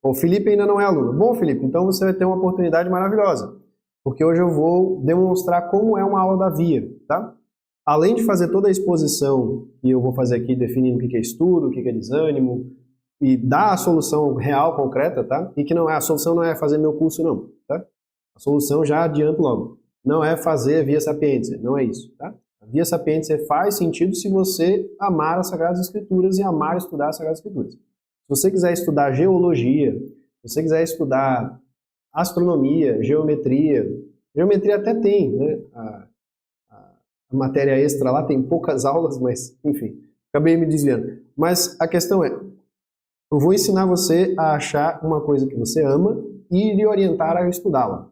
O Felipe ainda não é aluno. Bom, Felipe, então você vai ter uma oportunidade maravilhosa, porque hoje eu vou demonstrar como é uma aula da VIA, tá? Além de fazer toda a exposição que eu vou fazer aqui, definindo o que é estudo, o que é desânimo, e dar a solução real, concreta, tá? E que não é, a solução não é fazer meu curso, não, tá? A solução já adianto logo. Não é fazer a Via Sapientia, não é isso, tá? A Via Sapientia faz sentido se você amar as Sagradas Escrituras e amar estudar as Sagradas Escrituras. Se você quiser estudar geologia, se você quiser estudar astronomia, geometria até tem, né? A matéria extra lá tem poucas aulas, mas enfim, acabei me desviando. Mas a questão é, eu vou ensinar você a achar uma coisa que você ama e lhe orientar a estudá-la,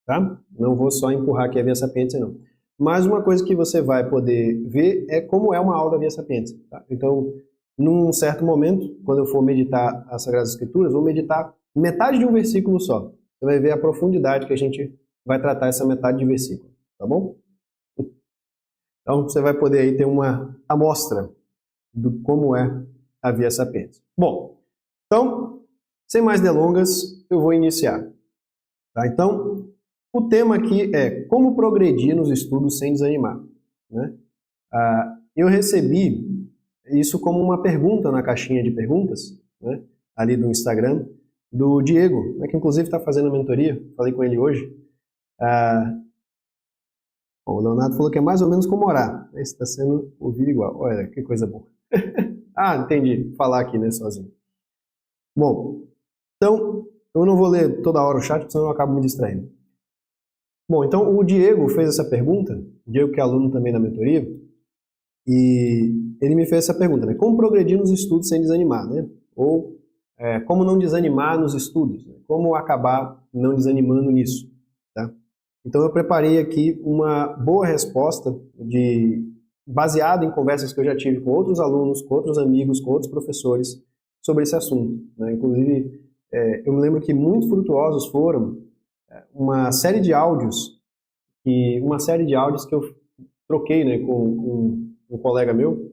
tá? Não vou só empurrar aqui a Via Sapientia, não. Mas uma coisa que você vai poder ver é como é uma aula da Via Sapientia, tá? Então, num certo momento, quando eu for meditar as Sagradas Escrituras, vou meditar metade de um versículo só. Você vai ver a profundidade que a gente vai tratar essa metade de versículo, tá bom? Então, você vai poder aí ter uma amostra do como é a Via Sapientia. Bom, então, sem mais delongas, eu vou iniciar. Tá? Então, o tema aqui é como progredir nos estudos sem desanimar, né? Eu recebi isso como uma pergunta na caixinha de perguntas, né, ali do Instagram, do Diego, né, que inclusive está fazendo a mentoria, falei com ele hoje. O Leonardo falou que é mais ou menos como orar, esse está sendo ouvido igual, olha que coisa boa. Entendi, falar aqui, né, sozinho. Bom, então, eu não vou ler toda hora o chat, senão eu acabo me distraindo. Bom, então o Diego fez essa pergunta, o Diego que é aluno também da mentoria, e ele me fez essa pergunta, né? Como progredir nos estudos sem desanimar, né? Ou como não desanimar nos estudos, né? Como acabar não desanimando nisso, tá? Então eu preparei aqui uma boa resposta baseada em conversas que eu já tive com outros alunos, com outros amigos, com outros professores sobre esse assunto, né? Inclusive, eu me lembro que muito frutuosos foram uma série de áudios que eu troquei, né, com um colega meu,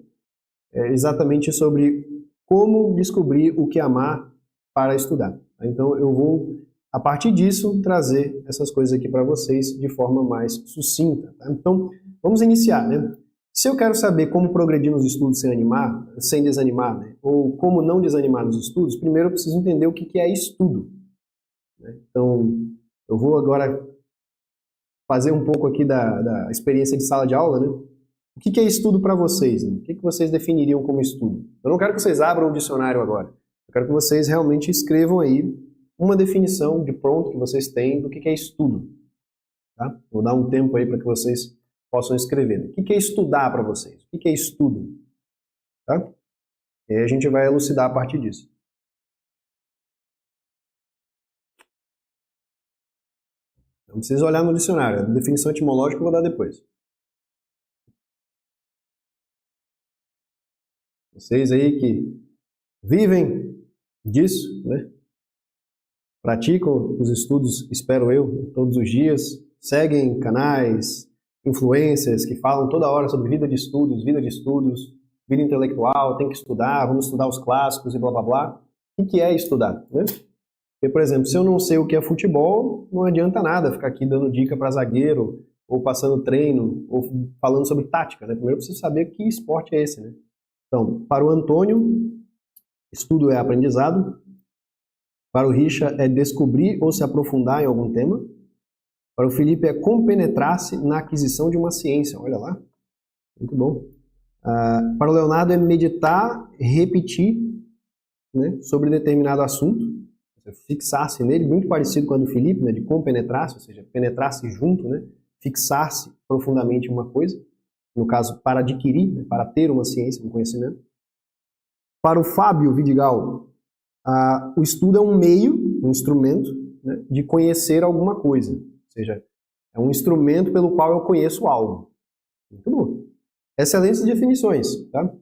exatamente sobre como descobrir o que amar para estudar. Então eu vou, a partir disso, trazer essas coisas aqui para vocês de forma mais sucinta. Tá? Então, vamos iniciar, né? Se eu quero saber como progredir nos estudos sem desanimar, né? Ou como não desanimar nos estudos, primeiro eu preciso entender o que é estudo, né? Então, eu vou agora fazer um pouco aqui da experiência de sala de aula, né? O que é estudo para vocês? Né? O que vocês definiriam como estudo? Eu não quero que vocês abram o dicionário agora. Eu quero que vocês realmente escrevam aí uma definição de pronto que vocês têm do que é estudo. Tá? Vou dar um tempo aí para que vocês possam escrever. O que é estudar para vocês? O que é estudo? Tá? E aí a gente vai elucidar a partir disso. Não precisa olhar no dicionário. A definição etimológica eu vou dar depois. Vocês aí que vivem disso, né? Praticam os estudos, espero eu, todos os dias, seguem canais, influencers que falam toda hora sobre vida de estudos, vida intelectual, tem que estudar, vamos estudar os clássicos e blá blá blá. O que é estudar, né? Porque, por exemplo, se eu não sei o que é futebol, não adianta nada ficar aqui dando dica para zagueiro, ou passando treino, ou falando sobre tática, né? Primeiro eu preciso saber que esporte é esse, né? Então, para o Antônio, estudo é aprendizado. Para o Richa é descobrir ou se aprofundar em algum tema. Para o Felipe é compenetrar-se na aquisição de uma ciência. Olha lá, muito bom. Para o Leonardo é meditar, repetir, né, sobre determinado assunto, fixar-se nele, muito parecido com a do Felipe, né, de compenetrar-se, ou seja, penetrar-se junto, né, fixar-se profundamente em uma coisa. No caso, para adquirir, né, para ter uma ciência, um conhecimento. Para o Fábio Vidigal, o estudo é um meio, um instrumento, né, de conhecer alguma coisa. Ou seja, é um instrumento pelo qual eu conheço algo. Muito bom. Excelentes definições, tá?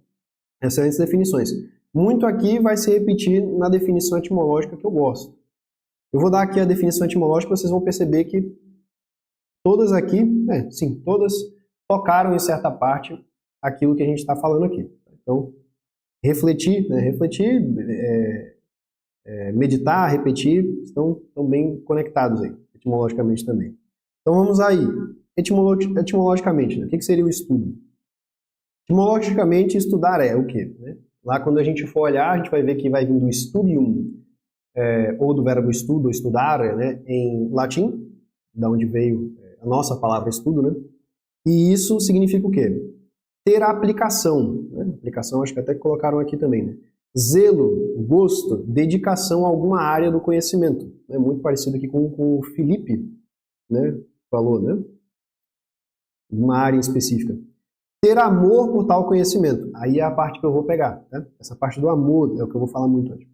Excelentes definições. Muito aqui vai se repetir na definição etimológica que eu gosto. Eu vou dar aqui a definição etimológica, vocês vão perceber que todas aqui, sim, todas tocaram em certa parte aquilo que a gente está falando aqui. Então, refletir, né? Refletir meditar, repetir, estão bem conectados aí, etimologicamente também. Então vamos aí, etimologicamente, né? O que seria o estudo? Etimologicamente, estudar é o quê? Né? Lá quando a gente for olhar, a gente vai ver que vai vir do studium, ou do verbo estudo, ou estudar, né? Em latim, da onde veio a nossa palavra estudo, né? E isso significa o quê? Ter aplicação, né? Aplicação acho que até colocaram aqui também, né? Zelo, gosto, dedicação a alguma área do conhecimento. É muito parecido aqui com o Felipe, né? Falou, né? Uma área específica. Ter amor por tal conhecimento. Aí é a parte que eu vou pegar, tá? Essa parte do amor é o que eu vou falar muito hoje.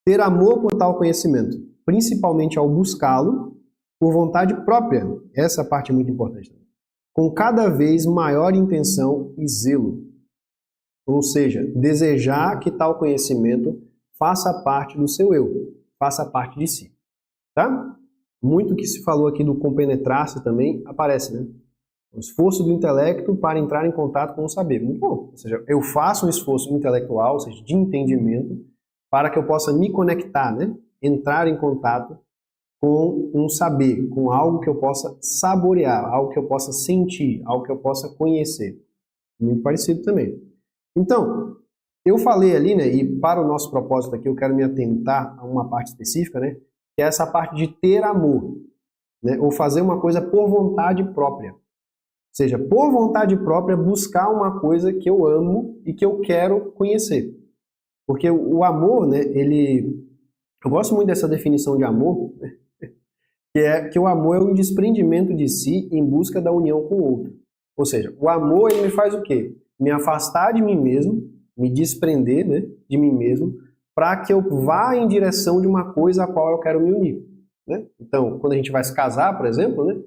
Ter amor por tal conhecimento, principalmente ao buscá-lo por vontade própria. Essa parte é muito importante. Com cada vez maior intenção e zelo. Ou seja, desejar que tal conhecimento faça parte do seu eu, faça parte de si. Tá? Muito que se falou aqui do compenetrar-se também aparece, né? O esforço do intelecto para entrar em contato com o saber. Muito bom. Ou seja, eu faço um esforço intelectual, ou seja, de entendimento, para que eu possa me conectar, né? Entrar em contato com um saber, com algo que eu possa saborear, algo que eu possa sentir, algo que eu possa conhecer. Muito parecido também. Então, eu falei ali, né, e para o nosso propósito aqui, eu quero me atentar a uma parte específica, né, que é essa parte de ter amor, né, ou fazer uma coisa por vontade própria. Ou seja, por vontade própria, buscar uma coisa que eu amo e que eu quero conhecer. Porque o amor, né, eu gosto muito dessa definição de amor, né, que é que o amor é um desprendimento de si em busca da união com o outro. Ou seja, o amor ele me faz o quê? Me afastar de mim mesmo, me desprender, né, de mim mesmo, para que eu vá em direção de uma coisa a qual eu quero me unir. Né? Então, quando a gente vai se casar, por exemplo, né,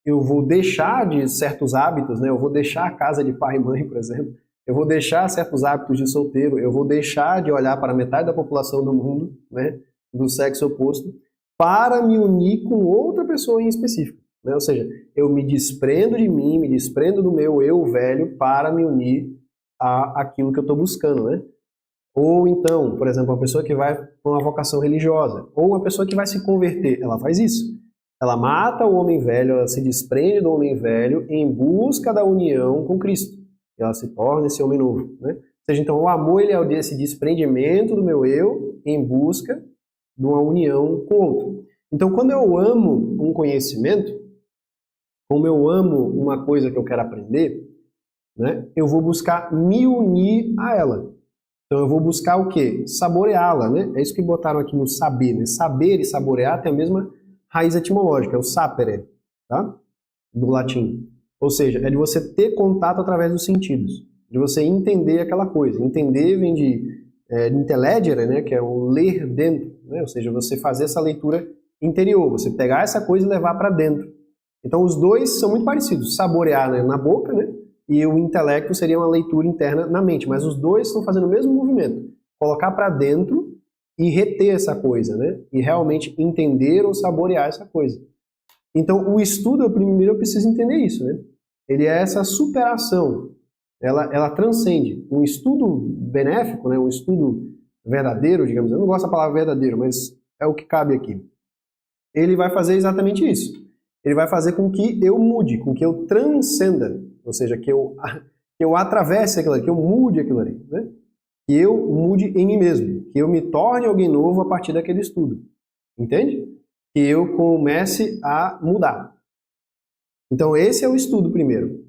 eu vou deixar de certos hábitos, né, eu vou deixar a casa de pai e mãe, por exemplo, eu vou deixar certos hábitos de solteiro, eu vou deixar de olhar para metade da população do mundo, né, do sexo oposto, para me unir com outra pessoa em específico. Né? Ou seja, eu me desprendo de mim, me desprendo do meu eu velho para me unir àquilo que eu estou buscando. Né? Ou então, por exemplo, uma pessoa que vai com uma vocação religiosa, ou uma pessoa que vai se converter, ela faz isso. Ela mata o homem velho, ela se desprende do homem velho em busca da união com Cristo. Ela se torna esse homem novo. Né? Ou seja, então o amor ele é esse desprendimento do meu eu em busca de uma união com o outro. Então, quando eu amo um conhecimento, como eu amo uma coisa que eu quero aprender, né, eu vou buscar me unir a ela. Então, eu vou buscar o quê? Saboreá-la. Né? É isso que botaram aqui no saber. Né? Saber e saborear tem a mesma raiz etimológica, é o sapere, tá? Do latim. Ou seja, é de você ter contato através dos sentidos, de você entender aquela coisa. Entender vem de intellegere, né, que é o ler dentro, né? Ou seja, você fazer essa leitura interior, você pegar essa coisa e levar para dentro. Então os dois são muito parecidos, saborear, né, na boca, né, e o intelecto seria uma leitura interna na mente, mas os dois estão fazendo o mesmo movimento, colocar para dentro e reter essa coisa, né, e realmente entender ou saborear essa coisa. Então o estudo, primeiro eu preciso entender isso, né, ele é essa superação. Ela transcende. Um estudo benéfico, né, um estudo verdadeiro, digamos, eu não gosto da palavra verdadeiro, mas é o que cabe aqui. Ele vai fazer exatamente isso. Ele vai fazer com que eu mude, com que eu transcenda, ou seja, que eu atravesse aquilo ali, que eu mude aquilo ali, né? Que eu mude em mim mesmo, que eu me torne alguém novo a partir daquele estudo. Entende? Que eu comece a mudar. Então esse é o estudo primeiro.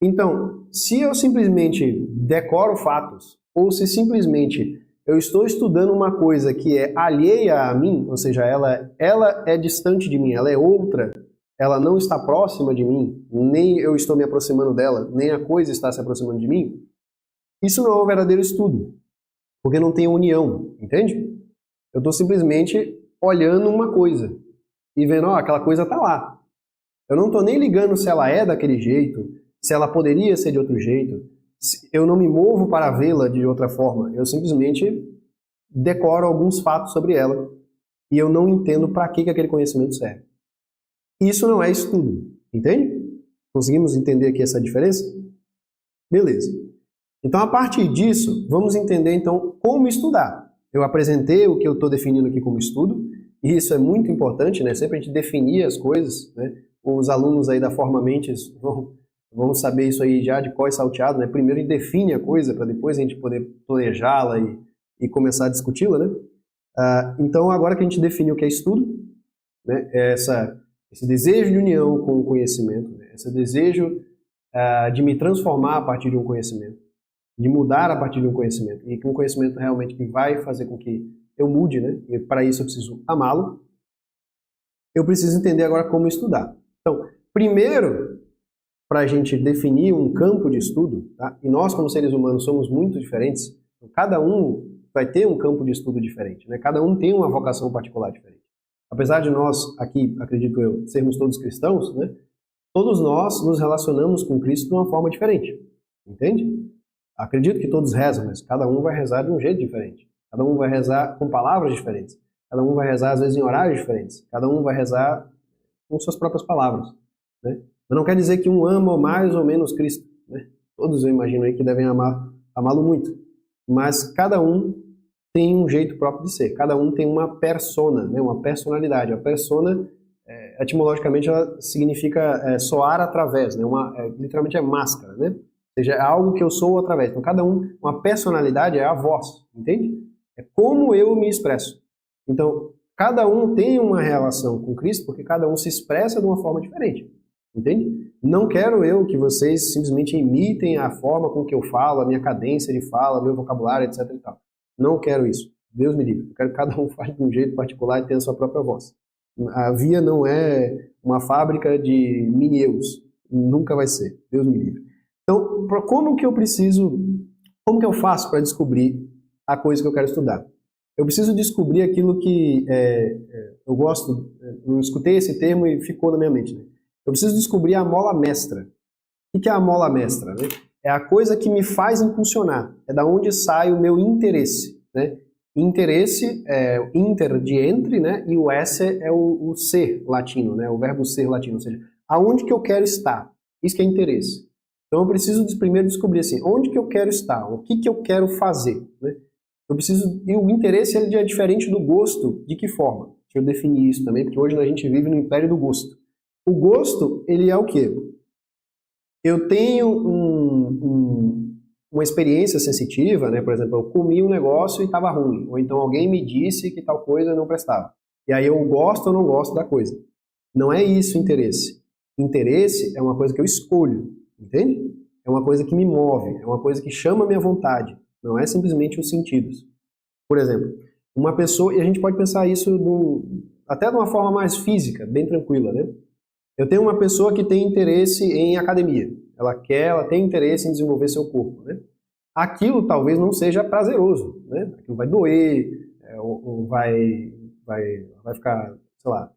Então, se eu simplesmente decoro fatos, ou se simplesmente eu estou estudando uma coisa que é alheia a mim, ou seja, ela é distante de mim, ela é outra, ela não está próxima de mim, nem eu estou me aproximando dela, nem a coisa está se aproximando de mim, isso não é um verdadeiro estudo, porque não tem união, entende? Eu estou simplesmente olhando uma coisa e vendo, ó, aquela coisa está lá. Eu não estou nem ligando se ela é daquele jeito, se ela poderia ser de outro jeito, eu não me movo para vê-la de outra forma, eu simplesmente decoro alguns fatos sobre ela e eu não entendo para que aquele conhecimento serve. Isso não é estudo, entende? Conseguimos entender aqui essa diferença? Beleza. Então, a partir disso, vamos entender então como estudar. Eu apresentei o que eu estou definindo aqui como estudo, e isso é muito importante, né? Sempre a gente definir as coisas, né? Os alunos aí da Formamente vão saber isso aí já de cor e salteado, né? Primeiro a gente define a coisa, para depois a gente poder planejá-la e começar a discuti-la, né? Então, agora que a gente definiu o que é estudo, né? Esse desejo de união com o conhecimento, né? Esse desejo de me transformar a partir de um conhecimento, de mudar a partir de um conhecimento, e que um conhecimento realmente que vai fazer com que eu mude, né? E para isso eu preciso amá-lo. Eu preciso entender agora como estudar. Então, primeiro, para a gente definir um campo de estudo, tá? E nós como seres humanos somos muito diferentes, então, cada um vai ter um campo de estudo diferente, né? Cada um tem uma vocação particular diferente. Apesar de nós aqui, acredito eu, sermos todos cristãos, né? Todos nós nos relacionamos com Cristo de uma forma diferente, entende? Acredito que todos rezam, mas cada um vai rezar de um jeito diferente. Cada um vai rezar com palavras diferentes. Cada um vai rezar, às vezes, em horários diferentes. Cada um vai rezar com suas próprias palavras, né? Mas não quer dizer que um ama mais ou menos Cristo, né? Todos eu imagino aí que devem amá-lo muito. Mas cada um tem um jeito próprio de ser. Cada um tem uma persona, né? Uma personalidade. A persona, etimologicamente, ela significa soar através, né? Literalmente é máscara, né? Ou seja, é algo que eu sou através. Então, cada um, uma personalidade é a voz, entende? É como eu me expresso. Então, cada um tem uma relação com Cristo, porque cada um se expressa de uma forma diferente, entende? Não quero eu que vocês simplesmente imitem a forma com que eu falo, a minha cadência de fala, meu vocabulário, etc. e tal. Não quero isso. Deus me livre. Eu quero que cada um fale de um jeito particular e tenha a sua própria voz. A Via não é uma fábrica de mini-eus. Nunca vai ser. Deus me livre. Então, como que eu faço para descobrir a coisa que eu quero estudar? Eu preciso descobrir aquilo que eu gosto, eu escutei esse termo e ficou na minha mente, né? Eu preciso descobrir a mola mestra. O que é a mola mestra, né? É a coisa que me faz impulsionar, é da onde sai o meu interesse, né? Interesse é o inter de entre, né? E o esse é o ser latino, né? O verbo ser latino, ou seja, aonde que eu quero estar. Isso que é interesse. Então eu preciso primeiro descobrir assim, onde que eu quero estar, o que que eu quero fazer, né? E o interesse ele é diferente do gosto, de que forma? Deixa eu definir isso também, porque hoje a gente vive no império do gosto. O gosto, ele é o quê? Eu tenho uma experiência sensitiva, né? Por exemplo, eu comi um negócio e estava ruim, ou então alguém me disse que tal coisa não prestava. E aí eu gosto ou não gosto da coisa. Não é isso interesse. Interesse é uma coisa que eu escolho, entende? É uma coisa que me move, é uma coisa que chama a minha vontade, não é simplesmente os sentidos. Por exemplo, uma pessoa, e a gente pode pensar isso até de uma forma mais física, bem tranquila, né? Eu tenho uma pessoa que tem interesse em academia. Ela tem interesse em desenvolver seu corpo, né? Aquilo talvez não seja prazeroso, né? Aquilo vai doer, ou vai ficar, sei lá,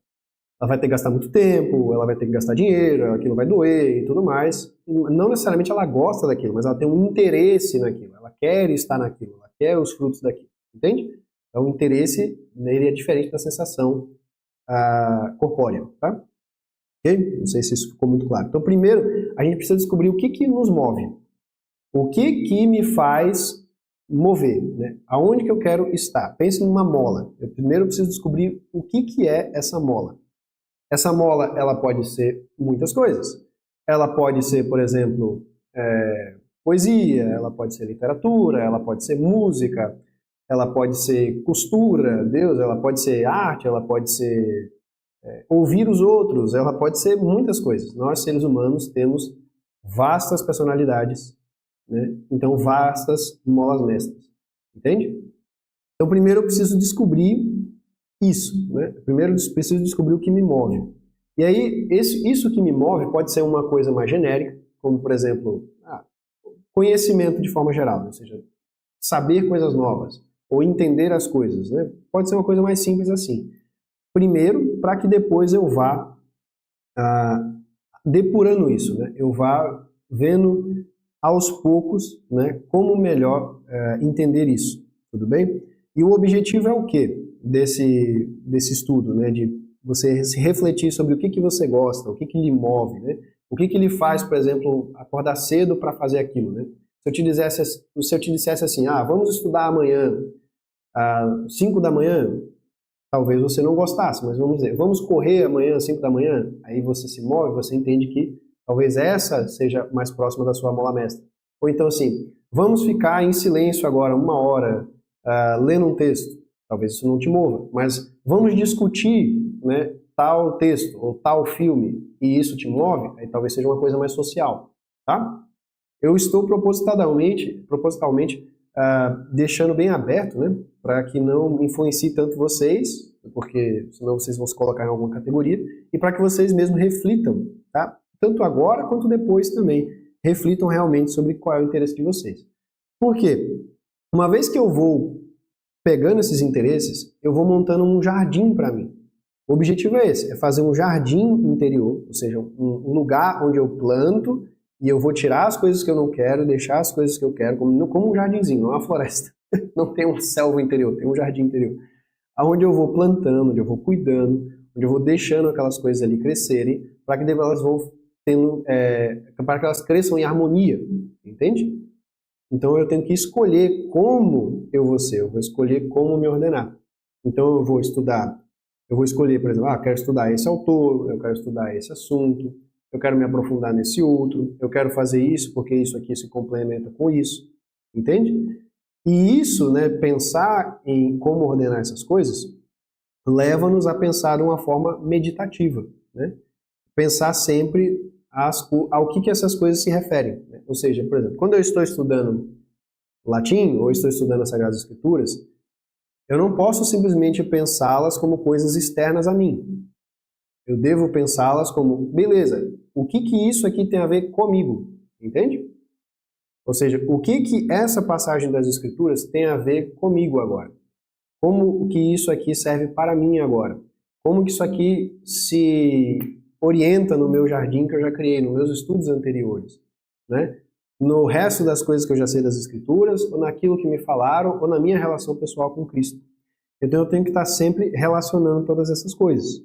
ela vai ter que gastar muito tempo, ela vai ter que gastar dinheiro, aquilo vai doer e tudo mais. Não necessariamente ela gosta daquilo, mas ela tem um interesse naquilo, ela quer estar naquilo, ela quer os frutos daquilo, entende? Então o interesse nele é diferente da sensação corpórea, tá? Okay? Não sei se isso ficou muito claro. Então, primeiro, a gente precisa descobrir o que que nos move. O que que me faz mover, né? Aonde que eu quero estar? Pense numa mola. Eu primeiro preciso descobrir o que que é essa mola. Essa mola, ela pode ser muitas coisas. Ela pode ser, por exemplo, poesia, ela pode ser literatura, ela pode ser música, ela pode ser costura, ela pode ser arte, ela pode ser ouvir os outros, ela pode ser muitas coisas. Nós, seres humanos, temos vastas personalidades, né? Então, vastas molas mestras. Entende? Então, primeiro eu preciso descobrir isso, né? Primeiro eu preciso descobrir o que me move. E aí, isso que me move pode ser uma coisa mais genérica, como, por exemplo, conhecimento de forma geral, ou seja, saber coisas novas, ou entender as coisas, né? Pode ser uma coisa mais simples assim. Primeiro, para que depois eu vá depurando isso, né? Eu vá vendo aos poucos, né, como melhor entender isso, tudo bem? E o objetivo é o quê desse estudo, né? De você se refletir sobre o que você gosta, o que lhe move, né? O que lhe faz, por exemplo, acordar cedo para fazer aquilo, né? Se eu te dissesse assim, vamos estudar amanhã, às 5 da manhã, talvez você não gostasse, mas vamos dizer, vamos correr amanhã às 5 da manhã, aí você se move, você entende que talvez essa seja mais próxima da sua mola mestra. Ou então assim, vamos ficar em silêncio agora 1 hora, lendo um texto, talvez isso não te mova, mas vamos discutir, né, tal texto ou tal filme e isso te move, aí talvez seja uma coisa mais social, tá? Eu estou propositalmente deixando bem aberto, né, para que não influencie tanto vocês, porque senão vocês vão se colocar em alguma categoria, e para que vocês mesmos reflitam, tá? Tanto agora quanto depois também, reflitam realmente sobre qual é o interesse de vocês. Por quê? Uma vez que eu vou pegando esses interesses, eu vou montando um jardim para mim. O objetivo é esse, é fazer um jardim interior, ou seja, um lugar onde eu planto e eu vou tirar as coisas que eu não quero, deixar as coisas que eu quero, como um jardinzinho, não uma floresta. Não tem uma selva interior, tem um jardim interior. Onde eu vou plantando, onde eu vou cuidando, onde eu vou deixando aquelas coisas ali crescerem, para que elas vão tendo, para que elas cresçam em harmonia, entende? Então eu tenho que escolher como eu vou ser, eu vou escolher como me ordenar. Então eu vou estudar, eu vou escolher, por exemplo, quero estudar esse autor, eu quero estudar esse assunto, eu quero me aprofundar nesse outro, eu quero fazer isso porque isso aqui se complementa com isso, entende? E isso, né, pensar em como ordenar essas coisas, leva-nos a pensar de uma forma meditativa, né? Pensar sempre ao que essas coisas se referem, né? Ou seja, por exemplo, quando eu estou estudando latim ou estou estudando as Sagradas Escrituras, eu não posso simplesmente pensá-las como coisas externas a mim. Eu devo pensá-las como, beleza, o que isso aqui tem a ver comigo? Entende? Ou seja, o que essa passagem das Escrituras tem a ver comigo agora? Como que isso aqui serve para mim agora? Como que isso aqui se orienta no meu jardim que eu já criei, nos meus estudos anteriores, né? No resto das coisas que eu já sei das Escrituras, ou naquilo que me falaram, ou na minha relação pessoal com Cristo. Então eu tenho que estar sempre relacionando todas essas coisas.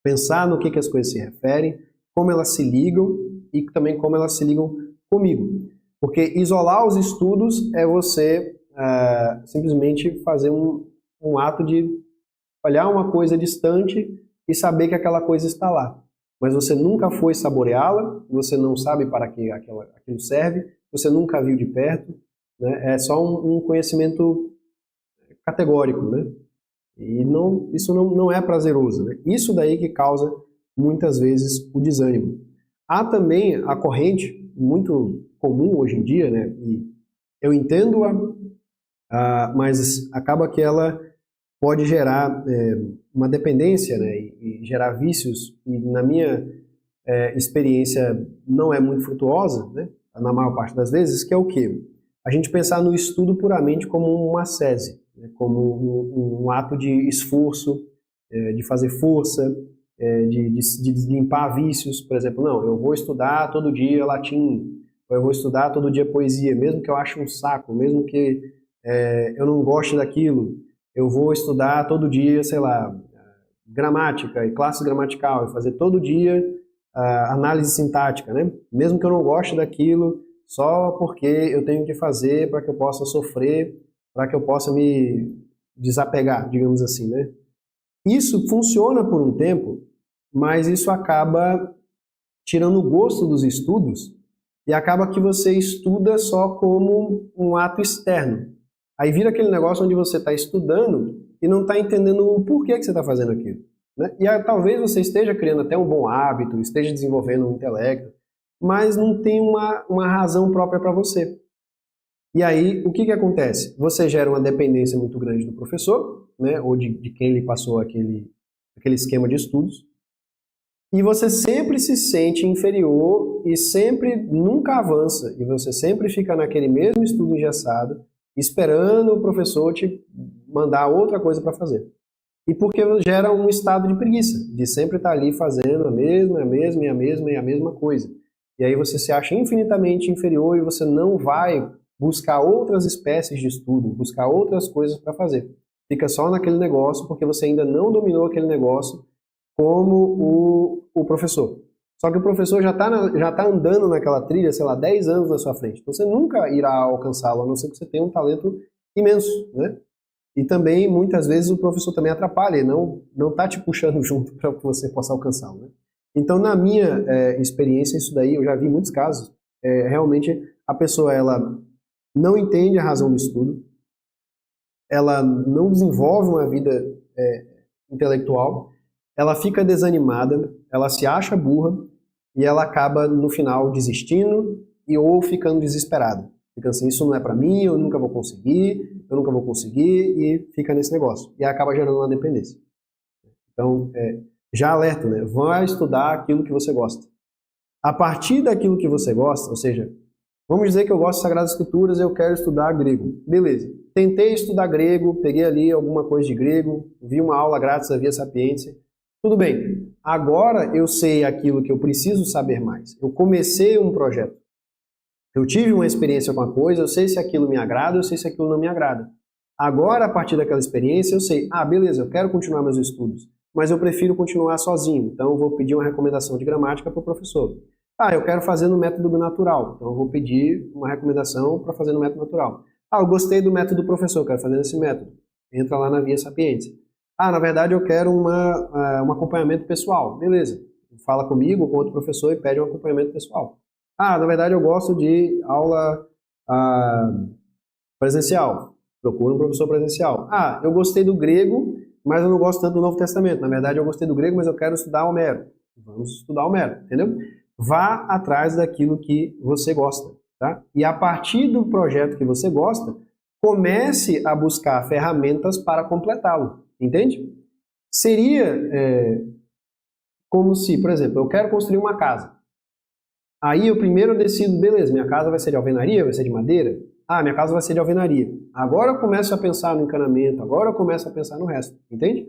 Pensar no que as coisas se referem, como elas se ligam e também como elas se ligam comigo. Porque isolar os estudos é você simplesmente fazer um ato de olhar uma coisa distante e saber que aquela coisa está lá. Mas você nunca foi saboreá-la, você não sabe para que aquilo serve, você nunca viu de perto, né? É só um conhecimento categórico, né? E isso não é prazeroso, né? Isso daí que causa, muitas vezes, o desânimo. Há também a corrente, muito comum hoje em dia, né? E eu entendo-a, mas acaba que ela pode gerar uma dependência, né? E gerar vícios, e na minha experiência não é muito frutuosa, né? Na maior parte das vezes, que é o quê? A gente pensar no estudo puramente como uma ascese, como um ato de esforço, de fazer força, de limpar vícios. Por exemplo, não, eu vou estudar todo dia latim, ou eu vou estudar todo dia poesia, mesmo que eu ache um saco, mesmo que eu não goste daquilo, eu vou estudar todo dia, sei lá, gramática e classe gramatical, e fazer todo dia análise sintática, né? Mesmo que eu não goste daquilo, só porque eu tenho que fazer para que eu possa sofrer, para que eu possa me desapegar, digamos assim, né? Isso funciona por um tempo, mas isso acaba tirando o gosto dos estudos e acaba que você estuda só como um ato externo. Aí vira aquele negócio onde você está estudando e não está entendendo o porquê que você está fazendo aquilo, né? E talvez você esteja criando até um bom hábito, esteja desenvolvendo um intelecto, mas não tem uma razão própria para você. E aí, o que acontece? Você gera uma dependência muito grande do professor, né, ou de quem lhe passou aquele esquema de estudos, e você sempre se sente inferior e sempre nunca avança, e você sempre fica naquele mesmo estudo engessado, esperando o professor te mandar outra coisa para fazer. E porque gera um estado de preguiça, de sempre estar ali fazendo a mesma coisa. E aí você se acha infinitamente inferior e você não vai buscar outras espécies de estudo, buscar outras coisas para fazer. Fica só naquele negócio porque você ainda não dominou aquele negócio como o professor. Só que o professor já tá andando naquela trilha, sei lá, 10 anos na sua frente. Então você nunca irá alcançá-lo, a não ser que você tenha um talento imenso, né? E também, muitas vezes, o professor também atrapalha, ele não está te puxando junto para que você possa alcançá-lo, né? Então, na minha experiência, isso daí, eu já vi muitos casos, realmente a pessoa ela não entende a razão do estudo, ela não desenvolve uma vida intelectual, ela fica desanimada, ela se acha burra e ela acaba, no final, desistindo ou ficando desesperada. Fica assim, isso não é para mim, eu nunca vou conseguir e fica nesse negócio. E acaba gerando uma dependência. Então, já alerta, né? Vai estudar aquilo que você gosta. A partir daquilo que você gosta, ou seja, vamos dizer que eu gosto de Sagradas Escrituras e eu quero estudar grego. Beleza. Tentei estudar grego, peguei ali alguma coisa de grego, vi uma aula grátis da Via Sapientia. Tudo bem. Agora eu sei aquilo que eu preciso saber mais. Eu comecei um projeto. Eu tive uma experiência com a coisa, eu sei se aquilo me agrada, eu sei se aquilo não me agrada. Agora, a partir daquela experiência, eu sei, beleza, eu quero continuar meus estudos, mas eu prefiro continuar sozinho, então eu vou pedir uma recomendação de gramática para o professor. Eu quero fazer no método natural, então eu vou pedir uma recomendação para fazer no método natural. Eu gostei do método do professor, eu quero fazer nesse método. Entra lá na Via Sapientia. Na verdade eu quero um acompanhamento pessoal. Beleza, fala comigo, com outro professor e pede um acompanhamento pessoal. Na verdade eu gosto de aula presencial. Procura um professor presencial. Eu gostei do grego, mas eu não gosto tanto do Novo Testamento. Na verdade eu gostei do grego, mas eu quero estudar Homero. Vamos estudar Homero, entendeu? Vá atrás daquilo que você gosta, tá? E a partir do projeto que você gosta, comece a buscar ferramentas para completá-lo, entende? Seria como se, por exemplo, eu quero construir uma casa. Aí eu primeiro decido, beleza, minha casa vai ser de alvenaria, vai ser de madeira? Minha casa vai ser de alvenaria. Agora eu começo a pensar no encanamento, agora eu começo a pensar no resto, entende?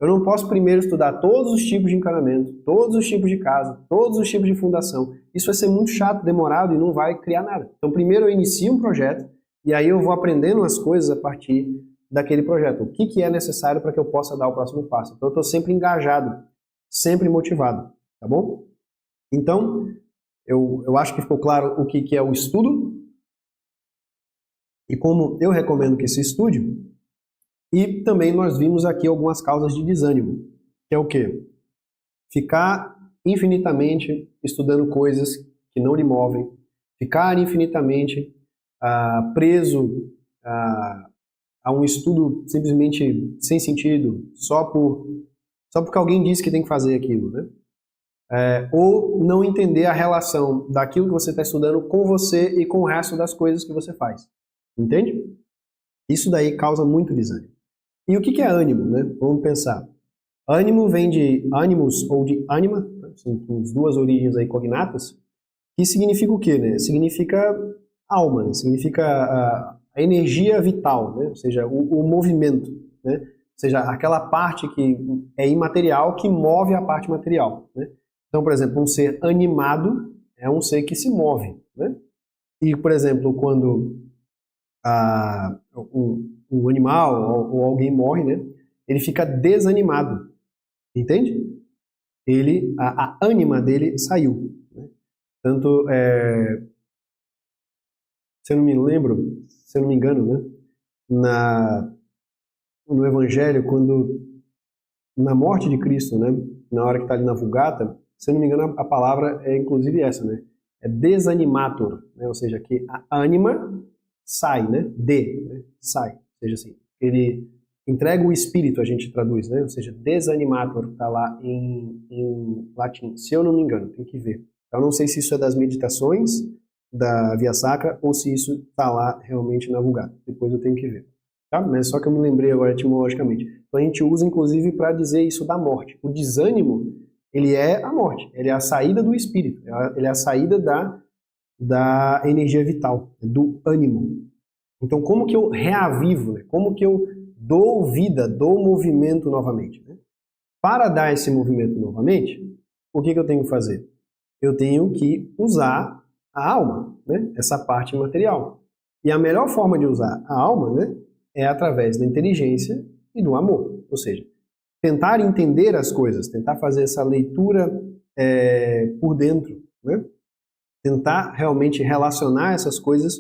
Eu não posso primeiro estudar todos os tipos de encanamento, todos os tipos de casa, todos os tipos de fundação. Isso vai ser muito chato, demorado e não vai criar nada. Então primeiro eu inicio um projeto e aí eu vou aprendendo as coisas a partir daquele projeto. O que é necessário para que eu possa dar o próximo passo. Então eu estou sempre engajado, sempre motivado, tá bom? Então, eu acho que ficou claro o que é o estudo e como eu recomendo que se estude. E também nós vimos aqui algumas causas de desânimo, que é o quê? Ficar infinitamente estudando coisas que não lhe movem, ficar infinitamente preso a um estudo simplesmente sem sentido, só porque alguém disse que tem que fazer aquilo, né? Ou não entender a relação daquilo que você está estudando com você e com o resto das coisas que você faz. Entende? Isso daí causa muito desânimo. E o que é ânimo, né? Vamos pensar. Ânimo vem de animus ou de anima, são as duas origens aí cognatas, que significa o quê, né? Significa alma, né? Significa a energia vital, né? Ou seja, o movimento, né? Ou seja, aquela parte que é imaterial que move a parte material, né? Então, por exemplo, um ser animado é um ser que se move, né? E, por exemplo, quando um animal ou alguém morre, né? Ele fica desanimado, entende? A ânima dele saiu, né? Tanto, se eu não me engano, né? No Evangelho, quando na morte de Cristo, né? Na hora que está ali na Vulgata, se eu não me engano, a palavra é inclusive essa, né? É desanimator, né? Ou seja, que a ânima sai, né? Sai. Ou seja, assim, ele entrega o espírito, a gente traduz, né? Ou seja, desanimator está lá em latim, se eu não me engano, tem que ver. Eu não sei se isso é das meditações da Via Sacra ou se isso está lá realmente na Vulgata. Depois eu tenho que ver. Tá? Mas só que eu me lembrei agora etimologicamente. Então a gente usa inclusive para dizer isso da morte. O desânimo, ele é a morte, ele é a saída do espírito, ele é a saída da energia vital, do ânimo. Então como que eu reavivo, né? Como que eu dou vida, dou movimento novamente? Né? Para dar esse movimento novamente, o que eu tenho que fazer? Eu tenho que usar a alma, né? Essa parte material. E a melhor forma de usar a alma, né? É através da inteligência e do amor. Ou seja, tentar entender as coisas, tentar fazer essa leitura por dentro, né? Tentar realmente relacionar essas coisas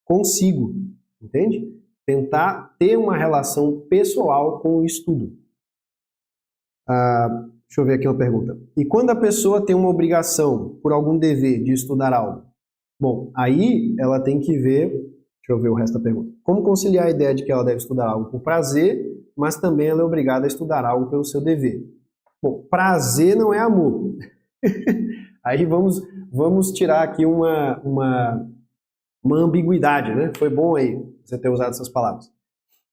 consigo, entende? tentar ter uma relação pessoal com o estudo. Deixa eu ver aqui uma pergunta. E quando a pessoa tem uma obrigação, por algum dever, de estudar algo? Bom, aí ela tem que ver, deixa eu ver o resto da pergunta. Como conciliar a ideia de que ela deve estudar algo por prazer, mas também ela é obrigada a estudar algo pelo seu dever? Bom, prazer não é amor. Aí vamos tirar aqui uma ambiguidade, né? Foi bom aí você ter usado essas palavras.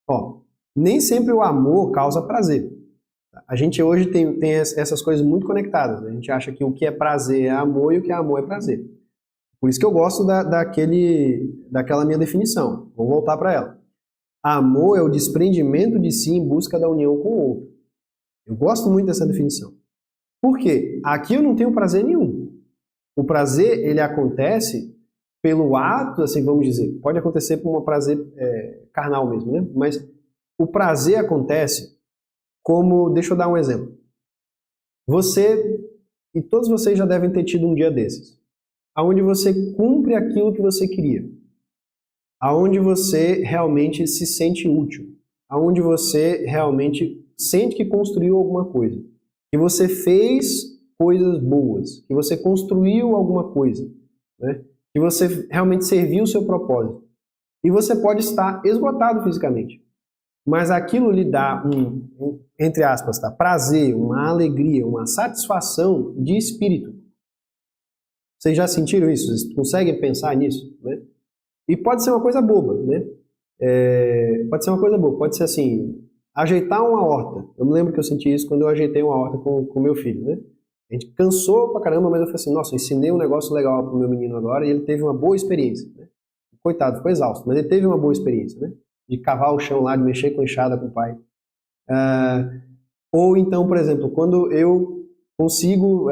Ó, nem sempre o amor causa prazer. A gente hoje tem essas coisas muito conectadas, né? A gente acha que o que é prazer é amor e o que é amor é prazer. Por isso que eu gosto daquela minha definição. Vou voltar para ela. Amor é o desprendimento de si em busca da união com o outro. Eu gosto muito dessa definição. Por quê? Aqui eu não tenho prazer nenhum. O prazer, ele acontece pelo ato, assim, vamos dizer, pode acontecer por um prazer carnal mesmo, né? Mas o prazer acontece como, deixa eu dar um exemplo. Você, e todos vocês já devem ter tido um dia desses, onde você cumpre aquilo que você queria, aonde você realmente se sente útil, aonde você realmente sente que construiu alguma coisa, que você fez coisas boas, que você construiu alguma coisa, né? Que você realmente serviu o seu propósito. E você pode estar esgotado fisicamente, mas aquilo lhe dá entre aspas, tá? Prazer, uma alegria, uma satisfação de espírito. Vocês já sentiram isso? Vocês conseguem pensar nisso, né? E pode ser uma coisa boba, né? Pode ser uma coisa boba, pode ser assim, ajeitar uma horta. Eu me lembro que eu senti isso quando eu ajeitei uma horta com meu filho, né? A gente cansou pra caramba, mas eu falei assim, nossa, eu ensinei um negócio legal pro meu menino agora e ele teve uma boa experiência, né? Coitado, ficou exausto, mas ele teve uma boa experiência, né? De cavar o chão lá, de mexer com a enxada com o pai. Ou então, por exemplo, quando eu consigo,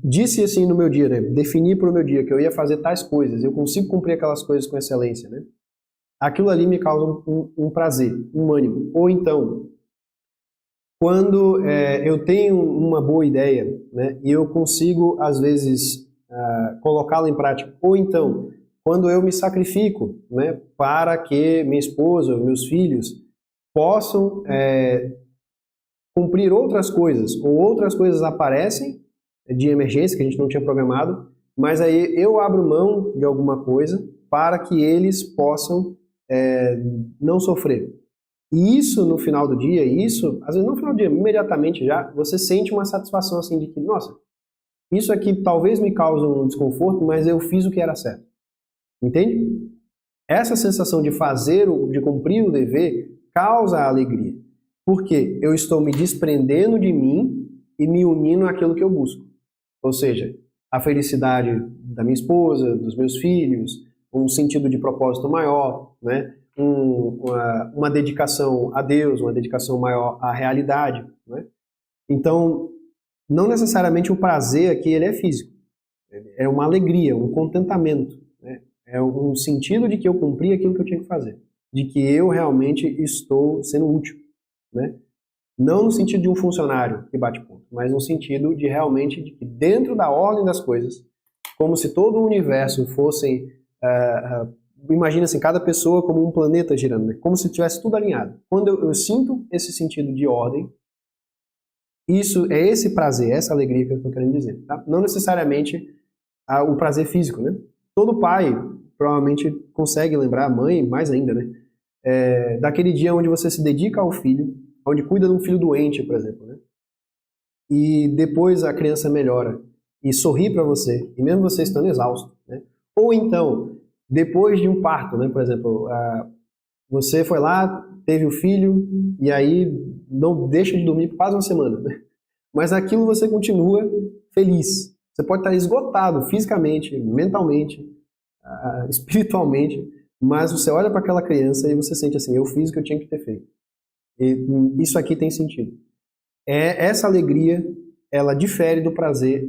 disse assim no meu dia, né? Defini para o meu dia que eu ia fazer tais coisas, eu consigo cumprir aquelas coisas com excelência, né? Aquilo ali me causa um prazer, um ânimo. Ou então, quando eu tenho uma boa ideia, né, e eu consigo, às vezes, colocá-la em prática. Ou então, quando eu me sacrifico, né, para que minha esposa, meus filhos, possam cumprir outras coisas, ou outras coisas aparecem de emergência que a gente não tinha programado, mas aí eu abro mão de alguma coisa para que eles possam não sofrer. E isso no final do dia, às vezes não no final do dia, imediatamente já, você sente uma satisfação assim de que, nossa, isso aqui talvez me cause um desconforto, mas eu fiz o que era certo. Entende? Essa sensação de fazer, de cumprir o dever, causa alegria. Porque eu estou me desprendendo de mim e me unindo àquilo que eu busco. Ou seja, a felicidade da minha esposa, dos meus filhos, um sentido de propósito maior, né? Uma dedicação a Deus, uma dedicação maior à realidade, né? Então, não necessariamente o prazer aqui ele é físico. É uma alegria, um contentamento, né? É um sentido de que eu cumpri aquilo que eu tinha que fazer, de que eu realmente estou sendo útil, né? Não no sentido de um funcionário que bate ponto, mas no sentido de realmente de que dentro da ordem das coisas, como se todo o universo fosse, imagina assim, cada pessoa como um planeta girando, né? Como se tivesse tudo alinhado. Quando eu sinto esse sentido de ordem, isso é esse prazer, essa alegria que eu estou querendo dizer, tá? Não necessariamente o prazer físico, né? Todo pai provavelmente consegue lembrar, a mãe mais ainda, né? Daquele dia onde você se dedica ao filho, onde cuida de um filho doente, por exemplo, né? E depois a criança melhora e sorri para você, e mesmo você estando exausto, né? Ou então, depois de um parto, né? Por exemplo, você foi lá, teve o filho, e aí não deixa de dormir por quase uma semana, né? Mas aquilo você continua feliz. Você pode estar esgotado fisicamente, mentalmente, espiritualmente, mas você olha para aquela criança e você sente assim, eu fiz o que eu tinha que ter feito. E isso aqui tem sentido. Essa alegria, ela difere do prazer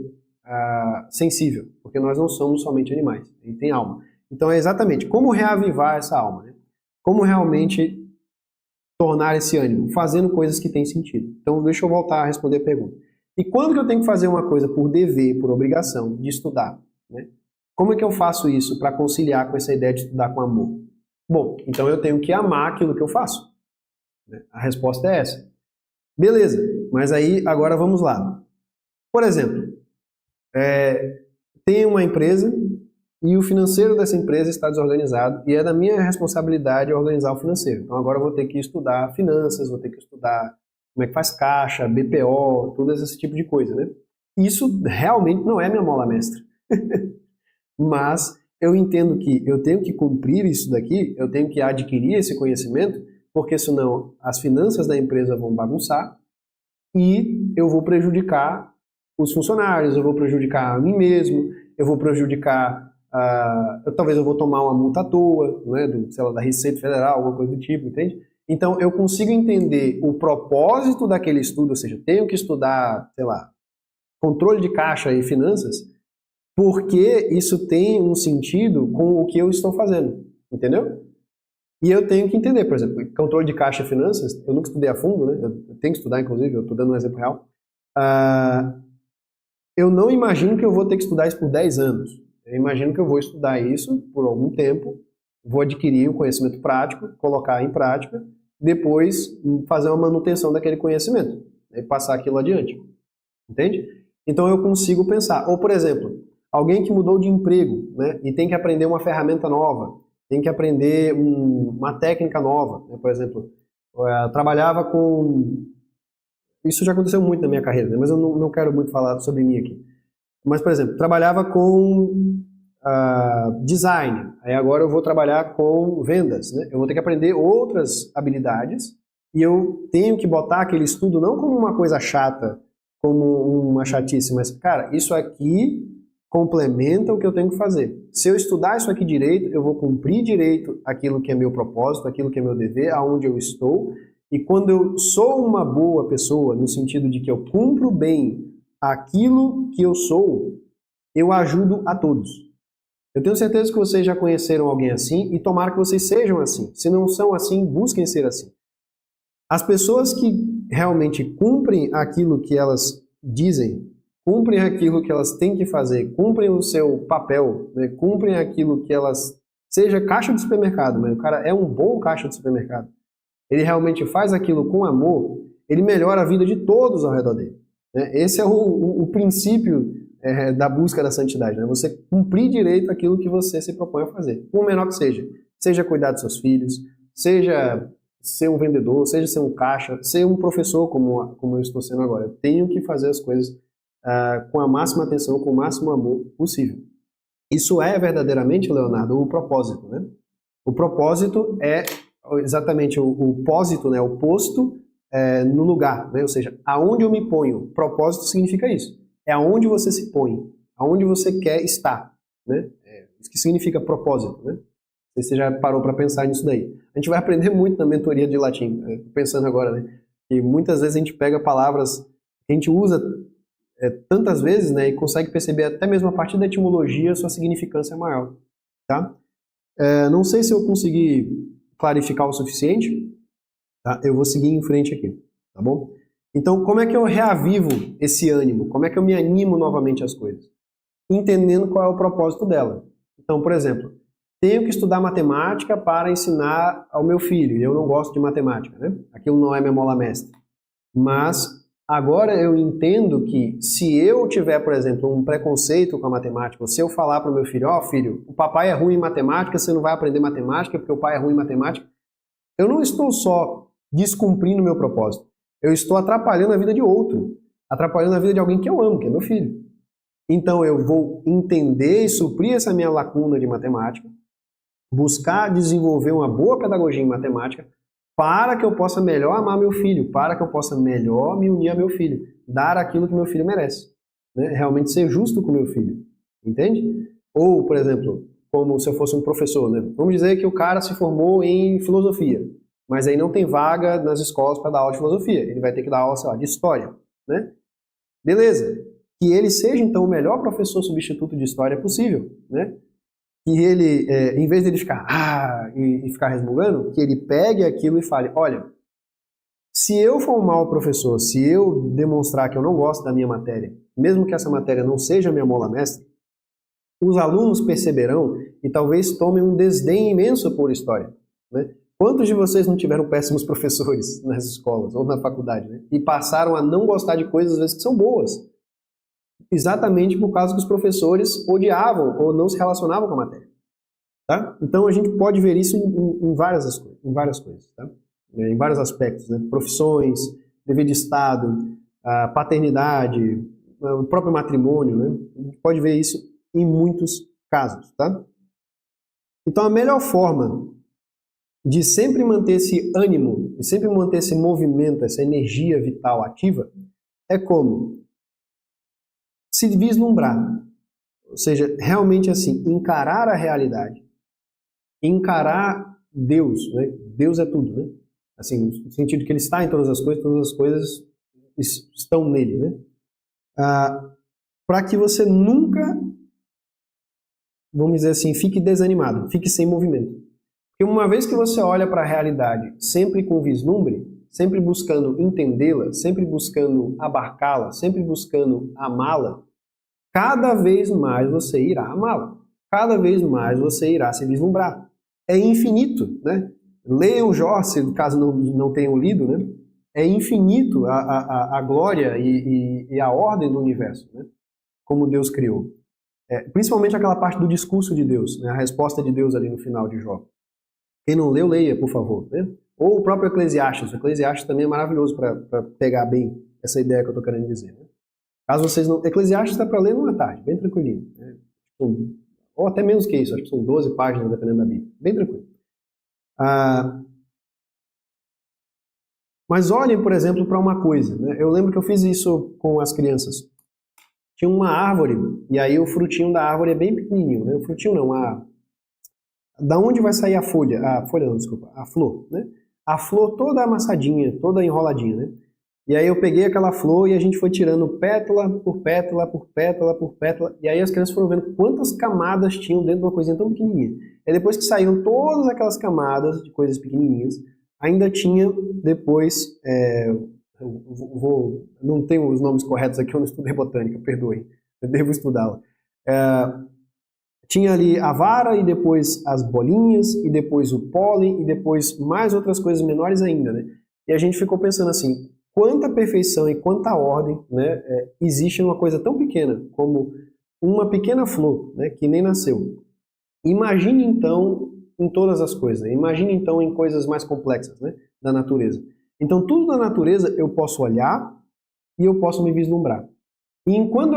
sensível, porque nós não somos somente animais, a gente tem alma. Então é exatamente como reavivar essa alma, né? Como realmente tornar esse ânimo, fazendo coisas que têm sentido. Então deixa eu voltar a responder a pergunta. E quando que eu tenho que fazer uma coisa por dever, por obrigação, de estudar, né? Como é que eu faço isso para conciliar com essa ideia de estudar com amor? Bom, então eu tenho que amar aquilo que eu faço. A resposta é essa. Beleza, mas aí agora vamos lá. Por exemplo, tem uma empresa e o financeiro dessa empresa está desorganizado e é da minha responsabilidade organizar o financeiro. Então agora eu vou ter que estudar finanças, vou ter que estudar como é que faz caixa, BPO, todo esse tipo de coisa, né? Isso realmente não é minha mola mestra. Mas eu entendo que eu tenho que cumprir isso daqui, eu tenho que adquirir esse conhecimento, porque senão as finanças da empresa vão bagunçar e eu vou prejudicar os funcionários, eu vou prejudicar a mim mesmo, eu vou prejudicar, talvez eu vou tomar uma multa à toa, né, sei lá, da Receita Federal, alguma coisa do tipo, entende? Então eu consigo entender o propósito daquele estudo, ou seja, tenho que estudar, sei lá, controle de caixa e finanças, porque isso tem um sentido com o que eu estou fazendo, entendeu? E eu tenho que entender, por exemplo, controle de caixa e finanças, eu nunca estudei a fundo, né? Eu tenho que estudar, inclusive, eu estou dando um exemplo real. Eu não imagino que eu vou ter que estudar isso por 10 anos. Eu imagino que eu vou estudar isso por algum tempo, vou adquirir o conhecimento prático, colocar em prática, depois fazer uma manutenção daquele conhecimento e passar aquilo adiante. Entende? Então eu consigo pensar. Ou, por exemplo, alguém que mudou de emprego, né, e tem que aprender uma ferramenta nova, tem que aprender uma técnica nova. Né? Por exemplo, eu trabalhava com... Isso já aconteceu muito na minha carreira, né? Mas eu não quero muito falar sobre mim aqui. Mas, por exemplo, trabalhava com design, aí agora eu vou trabalhar com vendas. Né? Eu vou ter que aprender outras habilidades e eu tenho que botar aquele estudo não como uma coisa chata, como uma chatice, mas, cara, isso aqui complementa o que eu tenho que fazer. Se eu estudar isso aqui direito, eu vou cumprir direito aquilo que é meu propósito, aquilo que é meu dever, aonde eu estou, e quando eu sou uma boa pessoa, no sentido de que eu cumpro bem aquilo que eu sou, eu ajudo a todos. Eu tenho certeza que vocês já conheceram alguém assim e tomara que vocês sejam assim. Se não são assim, busquem ser assim. As pessoas que realmente cumprem aquilo que elas dizem, cumprem aquilo que elas têm que fazer, cumprem o seu papel, né? Cumprem aquilo que elas... Seja caixa de supermercado, mas o cara é um bom caixa de supermercado. Ele realmente faz aquilo com amor, ele melhora a vida de todos ao redor dele. Né? Esse é o princípio da busca da santidade. Né? Você cumprir direito aquilo que você se propõe a fazer, por menor que seja. Seja cuidar dos seus filhos, seja ser um vendedor, seja ser um caixa, ser um professor como eu estou sendo agora. Eu tenho que fazer as coisas com a máxima atenção, com o máximo amor possível. Isso é verdadeiramente, Leonardo, o propósito. Né? O propósito é exatamente o pósito, né? O posto no lugar, né? Ou seja, aonde eu me ponho. Propósito significa isso. É aonde você se põe, aonde você quer estar. Né? Isso que significa propósito. Né? Você já parou para pensar nisso daí. A gente vai aprender muito na mentoria de latim, pensando agora, né? Que muitas vezes a gente pega palavras que a gente usa tantas vezes, né? E consegue perceber até mesmo a partir da etimologia sua significância maior. Tá? Não sei se eu consegui clarificar o suficiente, tá? Eu vou seguir em frente aqui, tá bom? Então, como é que eu reavivo esse ânimo? Como é que eu me animo novamente às coisas? Entendendo qual é o propósito dela. Então, por exemplo, tenho que estudar matemática para ensinar ao meu filho, e eu não gosto de matemática, né? Aquilo não é minha mola mestra. Mas agora eu entendo que se eu tiver, por exemplo, um preconceito com a matemática, ou se eu falar para o meu filho, filho, o papai é ruim em matemática, você não vai aprender matemática porque o pai é ruim em matemática, eu não estou só descumprindo o meu propósito, eu estou atrapalhando a vida de outro, atrapalhando a vida de alguém que eu amo, que é meu filho. Então eu vou entender e suprir essa minha lacuna de matemática, buscar desenvolver uma boa pedagogia em matemática, para que eu possa melhor amar meu filho, para que eu possa melhor me unir a meu filho, dar aquilo que meu filho merece, né? Realmente ser justo com meu filho, entende? Ou, por exemplo, como se eu fosse um professor, né? Vamos dizer que o cara se formou em filosofia, mas aí não tem vaga nas escolas para dar aula de filosofia, ele vai ter que dar aula, sei lá, de história, né? Beleza, que ele seja então o melhor professor substituto de história possível, né? Que ele, em vez de ele ficar e ficar resmungando, que ele pegue aquilo e fale, olha, se eu for um mau professor, se eu demonstrar que eu não gosto da minha matéria, mesmo que essa matéria não seja a minha mola mestra, os alunos perceberão e talvez tomem um desdém imenso por história, né? Quantos de vocês não tiveram péssimos professores nas escolas ou na faculdade, né? E passaram a não gostar de coisas às vezes que são boas, exatamente por causa que os professores odiavam ou não se relacionavam com a matéria, tá? Então a gente pode ver isso em várias coisas, tá? Em vários aspectos, né? Profissões, dever de Estado, a paternidade, o próprio matrimônio, né? A gente pode ver isso em muitos casos, tá? Então a melhor forma de sempre manter esse ânimo, de sempre manter esse movimento, essa energia vital ativa, é como? Se vislumbrar. Ou seja, realmente assim, encarar a realidade. Encarar Deus, né? Deus é tudo, né? Assim, no sentido que Ele está em todas as coisas estão nele, né? Para que você nunca, vamos dizer assim, fique desanimado, fique sem movimento. Porque uma vez que você olha para a realidade sempre com vislumbre, sempre buscando entendê-la, sempre buscando abarcá-la, sempre buscando amá-la, cada vez mais você irá amá-la. Cada vez mais você irá se vislumbrar. É infinito, né? Leiam Jó, se caso não tenham lido, né? É infinito a glória e a ordem do universo, né? Como Deus criou. Principalmente aquela parte do discurso de Deus, né? A resposta de Deus ali no final de Jó. Quem não leu, leia, por favor. Né? Ou o próprio Eclesiastes. O Eclesiastes também é maravilhoso para pegar bem essa ideia que eu estou querendo dizer. Né? Caso vocês não... Eclesiastes está para ler numa tarde, bem tranquilinho. Né? Ou até menos que isso, acho que são 12 páginas, dependendo da Bíblia. Bem tranquilo. Mas olhem, por exemplo, para uma coisa. Né? Eu lembro que eu fiz isso com as crianças. Tinha uma árvore, e aí o frutinho da árvore é bem pequenininho. Né? O frutinho não, da onde vai sair a folha? A flor, né? A flor toda amassadinha, toda enroladinha, né? E aí eu peguei aquela flor e a gente foi tirando pétala por pétala, por pétala, por pétala, e aí as crianças foram vendo quantas camadas tinham dentro de uma coisinha tão pequenininha. E depois que saíram todas aquelas camadas de coisas pequenininhas, ainda tinha depois, não tenho os nomes corretos aqui, eu não estudei botânica, perdoem, eu devo estudá-la. Tinha ali a vara e depois as bolinhas e depois o pólen e depois mais outras coisas menores ainda, né? E a gente ficou pensando assim, quanta perfeição e quanta ordem, né, existe numa coisa tão pequena como uma pequena flor, né, que nem nasceu. Imagine então em todas as coisas, né? Imagine então em coisas mais complexas, né, da natureza. Então tudo da natureza eu posso olhar e eu posso me vislumbrar. E enquanto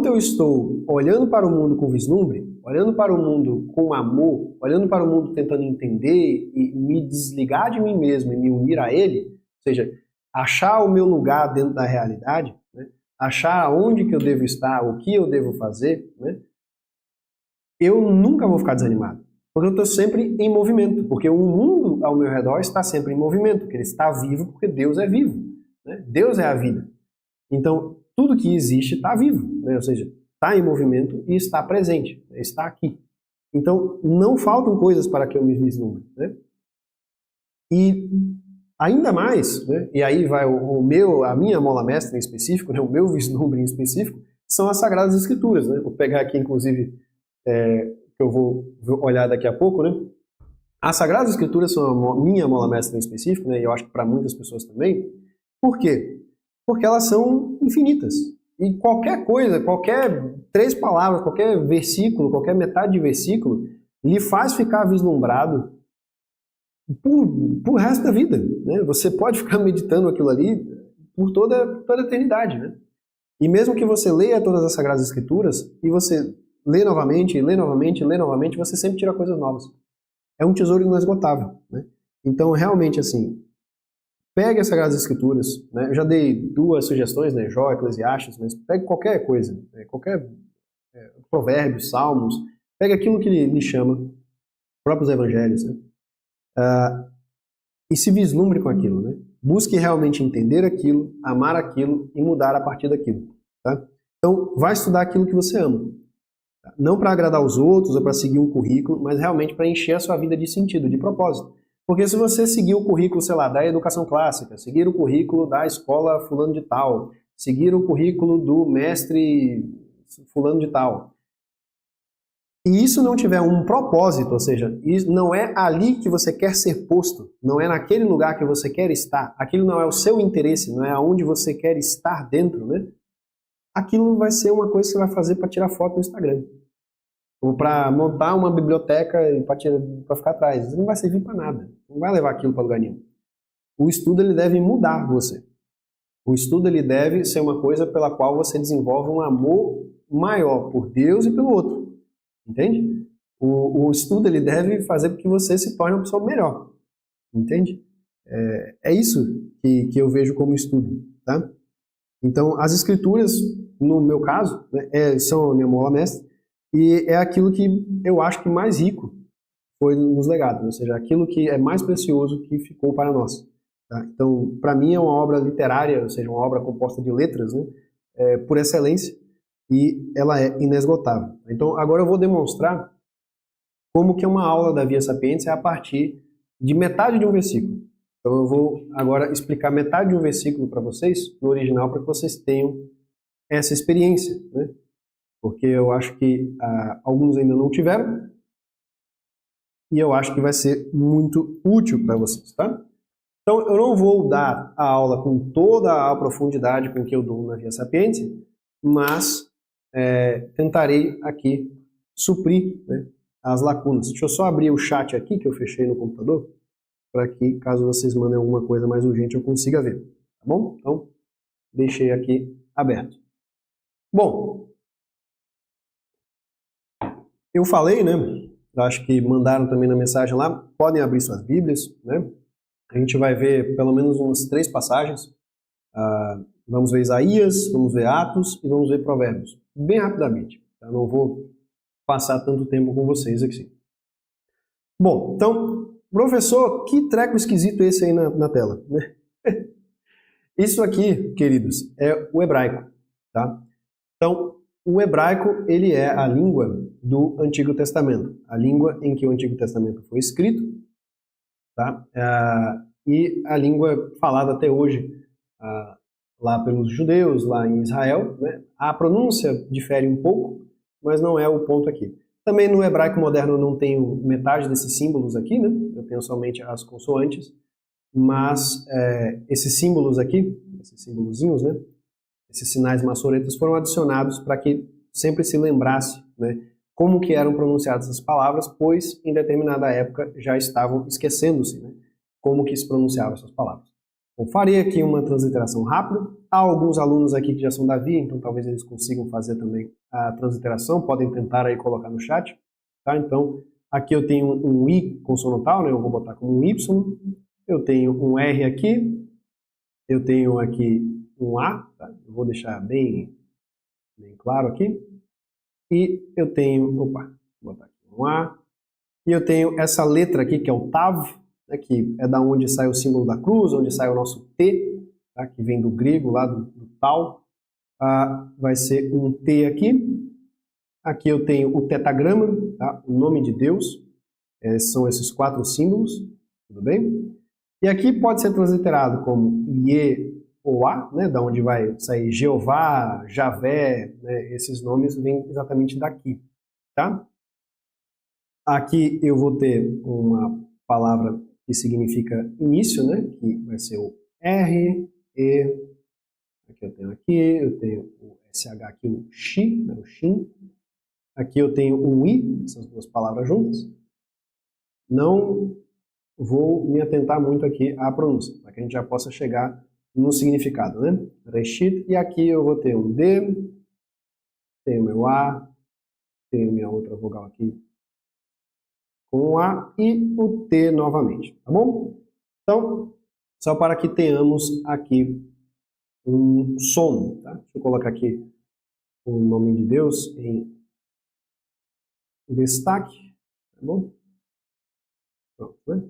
eu estou olhando para o mundo com vislumbre, olhando para o mundo com amor, olhando para o mundo tentando entender e me desligar de mim mesmo e me unir a ele, ou seja, achar o meu lugar dentro da realidade, né? Achar onde que eu devo estar, o que eu devo fazer, né? Eu nunca vou ficar desanimado, porque eu estou sempre em movimento, porque o mundo ao meu redor está sempre em movimento, porque ele está vivo porque Deus é vivo, né? Deus é a vida. Então, tudo que existe está vivo, né? Ou seja, está em movimento e está presente, né? Está aqui. Então, não faltam coisas para que eu me vislumbre, né? E ainda mais, né? E aí vai a minha mola mestra em específico, né? O meu vislumbre em específico, são as Sagradas Escrituras, né? Vou pegar aqui, inclusive, que eu vou olhar daqui a pouco, né? As Sagradas Escrituras são a minha mola mestra em específico, né? E eu acho que para muitas pessoas também. Por quê? Porque elas são infinitas. E qualquer coisa, qualquer 3 palavras, qualquer versículo, qualquer metade de versículo, lhe faz ficar vislumbrado por resto da vida. Né? Você pode ficar meditando aquilo ali por toda a eternidade. Né? E mesmo que você leia todas as Sagradas Escrituras, e você lê novamente, lê novamente, lê novamente, você sempre tira coisas novas. É um tesouro inesgotável. Né? Então, realmente, assim, pegue as Sagradas Escrituras, né? Eu já dei 2 sugestões, né? Jó, Eclesiastes, mas pegue qualquer coisa, né? Qualquer provérbios, salmos, pegue aquilo que lhe chama, próprios evangelhos, né? E se vislumbre com aquilo, né? Busque realmente entender aquilo, amar aquilo e mudar a partir daquilo, tá? Então, vai estudar aquilo que você ama. Tá? Não para agradar os outros ou para seguir um currículo, mas realmente para encher a sua vida de sentido, de propósito. Porque se você seguir o currículo, sei lá, da educação clássica, seguir o currículo da escola fulano de tal, seguir o currículo do mestre fulano de tal, e isso não tiver um propósito, ou seja, não é ali que você quer ser posto, não é naquele lugar que você quer estar, aquilo não é o seu interesse, não é aonde você quer estar dentro, né? Aquilo vai ser uma coisa que você vai fazer para tirar foto no Instagram, ou para montar uma biblioteca para ficar atrás. Isso não vai servir para nada, não vai levar aquilo para lugar nenhum. O estudo ele deve mudar você. O estudo ele deve ser uma coisa pela qual você desenvolve um amor maior por Deus e pelo outro. Entende? O estudo ele deve fazer com que você se torne uma pessoa melhor. Entende? É isso que eu vejo como estudo. Tá? Então, as escrituras, no meu caso, né, são a minha mola mestra, e é aquilo que eu acho que mais rico foi nos legados, ou seja, aquilo que é mais precioso que ficou para nós. Tá? Então, para mim é uma obra literária, ou seja, uma obra composta de letras, né, por excelência, e ela é inesgotável. Então, agora eu vou demonstrar como que uma aula da Via Sapientia é a partir de metade de um versículo. Então, eu vou agora explicar metade de um versículo para vocês, no original, para que vocês tenham essa experiência, né? Porque eu acho que alguns ainda não tiveram, e eu acho que vai ser muito útil para vocês, tá? Então, eu não vou dar a aula com toda a profundidade com que eu dou na Via Sapientia, mas tentarei aqui suprir, né, as lacunas. Deixa eu só abrir o chat aqui, que eu fechei no computador, para que, caso vocês mandem alguma coisa mais urgente, eu consiga ver. Tá bom? Então, deixei aqui aberto. Bom, eu falei, né? Acho que mandaram também na mensagem lá, podem abrir suas Bíblias, né? A gente vai ver pelo menos umas 3 passagens. Vamos ver Isaías, vamos ver Atos e vamos ver Provérbios. Bem rapidamente. Eu não vou passar tanto tempo com vocês aqui. Bom, então, professor, que treco esquisito esse aí na tela, né? Isso aqui, queridos, é o hebraico, tá? Então, o hebraico, ele é a língua do Antigo Testamento, a língua em que o Antigo Testamento foi escrito, tá? E a língua falada até hoje lá pelos judeus, lá em Israel, né? A pronúncia difere um pouco, mas não é o ponto aqui. Também no hebraico moderno eu não tenho metade desses símbolos aqui, né? Eu tenho somente as consoantes, mas esses símbolos aqui, esses símbolozinhos, né? Esses sinais maçoretas foram adicionados para que sempre se lembrasse, né, como que eram pronunciadas as palavras, pois em determinada época já estavam esquecendo-se, né, como que se pronunciavam essas palavras. Bom, farei aqui uma transliteração rápida. Há alguns alunos aqui que já são da Via, então talvez eles consigam fazer também a transliteração, podem tentar aí colocar no chat. Tá? Então, aqui eu tenho um I consonantal, né, eu vou botar como um Y, eu tenho um R aqui, eu tenho aqui um A, tá? Eu vou deixar bem claro aqui, e eu tenho, vou botar aqui um A, e eu tenho essa letra aqui que é o Tav, né, que é da onde sai o símbolo da cruz, onde sai o nosso T, tá, que vem do grego, lá do tal, vai ser um T aqui, aqui eu tenho o tetagrama, tá, o nome de Deus, são esses 4 símbolos, tudo bem? E aqui pode ser transliterado como Yehoá, né, da onde vai sair Jeová, Javé, né, esses nomes vêm exatamente daqui, tá? Aqui eu vou ter uma palavra que significa início, né, que vai ser o R, E, aqui eu tenho o SH aqui, o Xi, né, o Shin. Aqui eu tenho um I, essas duas palavras juntas. Não vou me atentar muito aqui à pronúncia, para que a gente já possa chegar no significado, né? Reshit, e aqui eu vou ter um D, tenho meu A, tenho minha outra vogal aqui com o A e o T novamente, tá bom? Então, só para que tenhamos aqui um som, tá? Deixa eu colocar aqui o nome de Deus em destaque, tá bom? Pronto, né?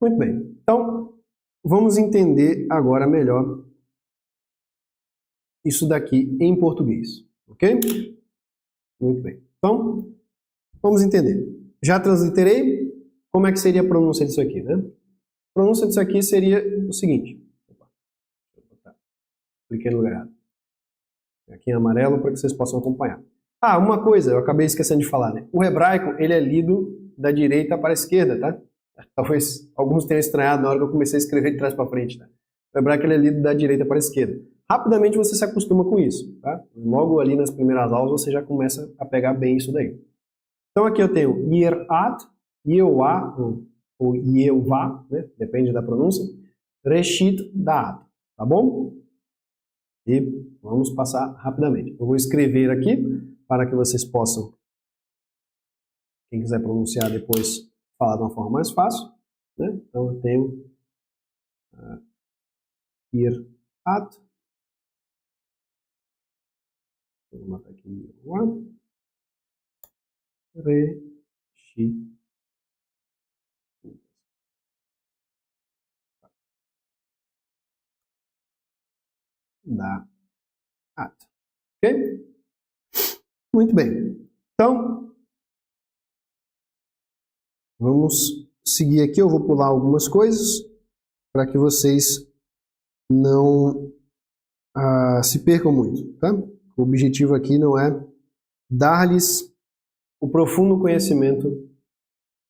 Muito bem. Então, vamos entender agora melhor isso daqui em português, ok? Muito bem. Então, vamos entender. Já transliterei. Como é que seria a pronúncia disso aqui, né? A pronúncia disso aqui seria o seguinte. Opa, cliquei no lugar errado. Aqui em amarelo para que vocês possam acompanhar. Ah, uma coisa, eu acabei esquecendo de falar, né? O hebraico, ele é lido da direita para a esquerda, tá? Talvez alguns tenham estranhado na hora que eu comecei a escrever de trás para frente, tá? O hebraico, ele é lido da direita para a esquerda. Rapidamente você se acostuma com isso, tá? Logo ali nas primeiras aulas você já começa a pegar bem isso daí. Então aqui eu tenho Yirat, Yehová, ou Yehová, né? Depende da pronúncia. Reshit Da'at, tá bom? E vamos passar rapidamente. Eu vou escrever aqui para que vocês possam, quem quiser pronunciar depois, falar de uma forma mais fácil, né? Então eu tenho Yirat, vou botar aqui Yehová, Reshit Da'at. Ok? Muito bem. Então, vamos seguir aqui. Eu vou pular algumas coisas para que vocês não se percam muito, tá? O objetivo aqui não é dar-lhes o profundo conhecimento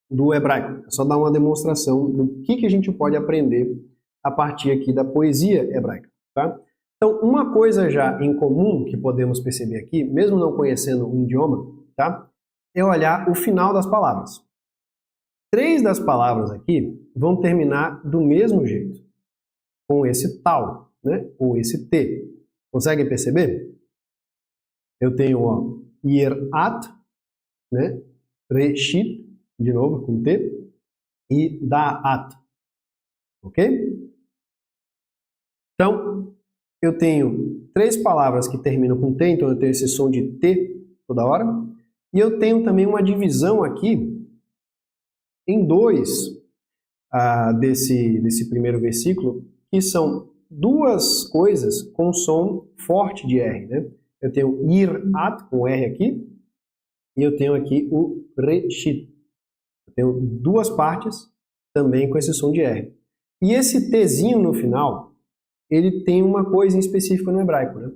do hebraico. É só dar uma demonstração do que a gente pode aprender a partir aqui da poesia hebraica, tá? Então, uma coisa já em comum que podemos perceber aqui, mesmo não conhecendo um idioma, tá? É olhar o final das palavras. 3 das palavras aqui vão terminar do mesmo jeito, com esse tal, né? Ou esse T. Conseguem perceber? Eu tenho, ó, Yirat, né? Reshit, de novo, com T, e Da'at, ok? Então, eu tenho 3 palavras que terminam com T, então eu tenho esse som de T toda hora, e eu tenho também uma divisão aqui em 2 desse primeiro versículo, que são 2 coisas com som forte de R, né? Eu tenho Yirat com R aqui, e eu tenho aqui o Reshit. Eu tenho 2 partes também com esse som de R. E esse Tzinho no final, ele tem uma coisa em específico no hebraico, né?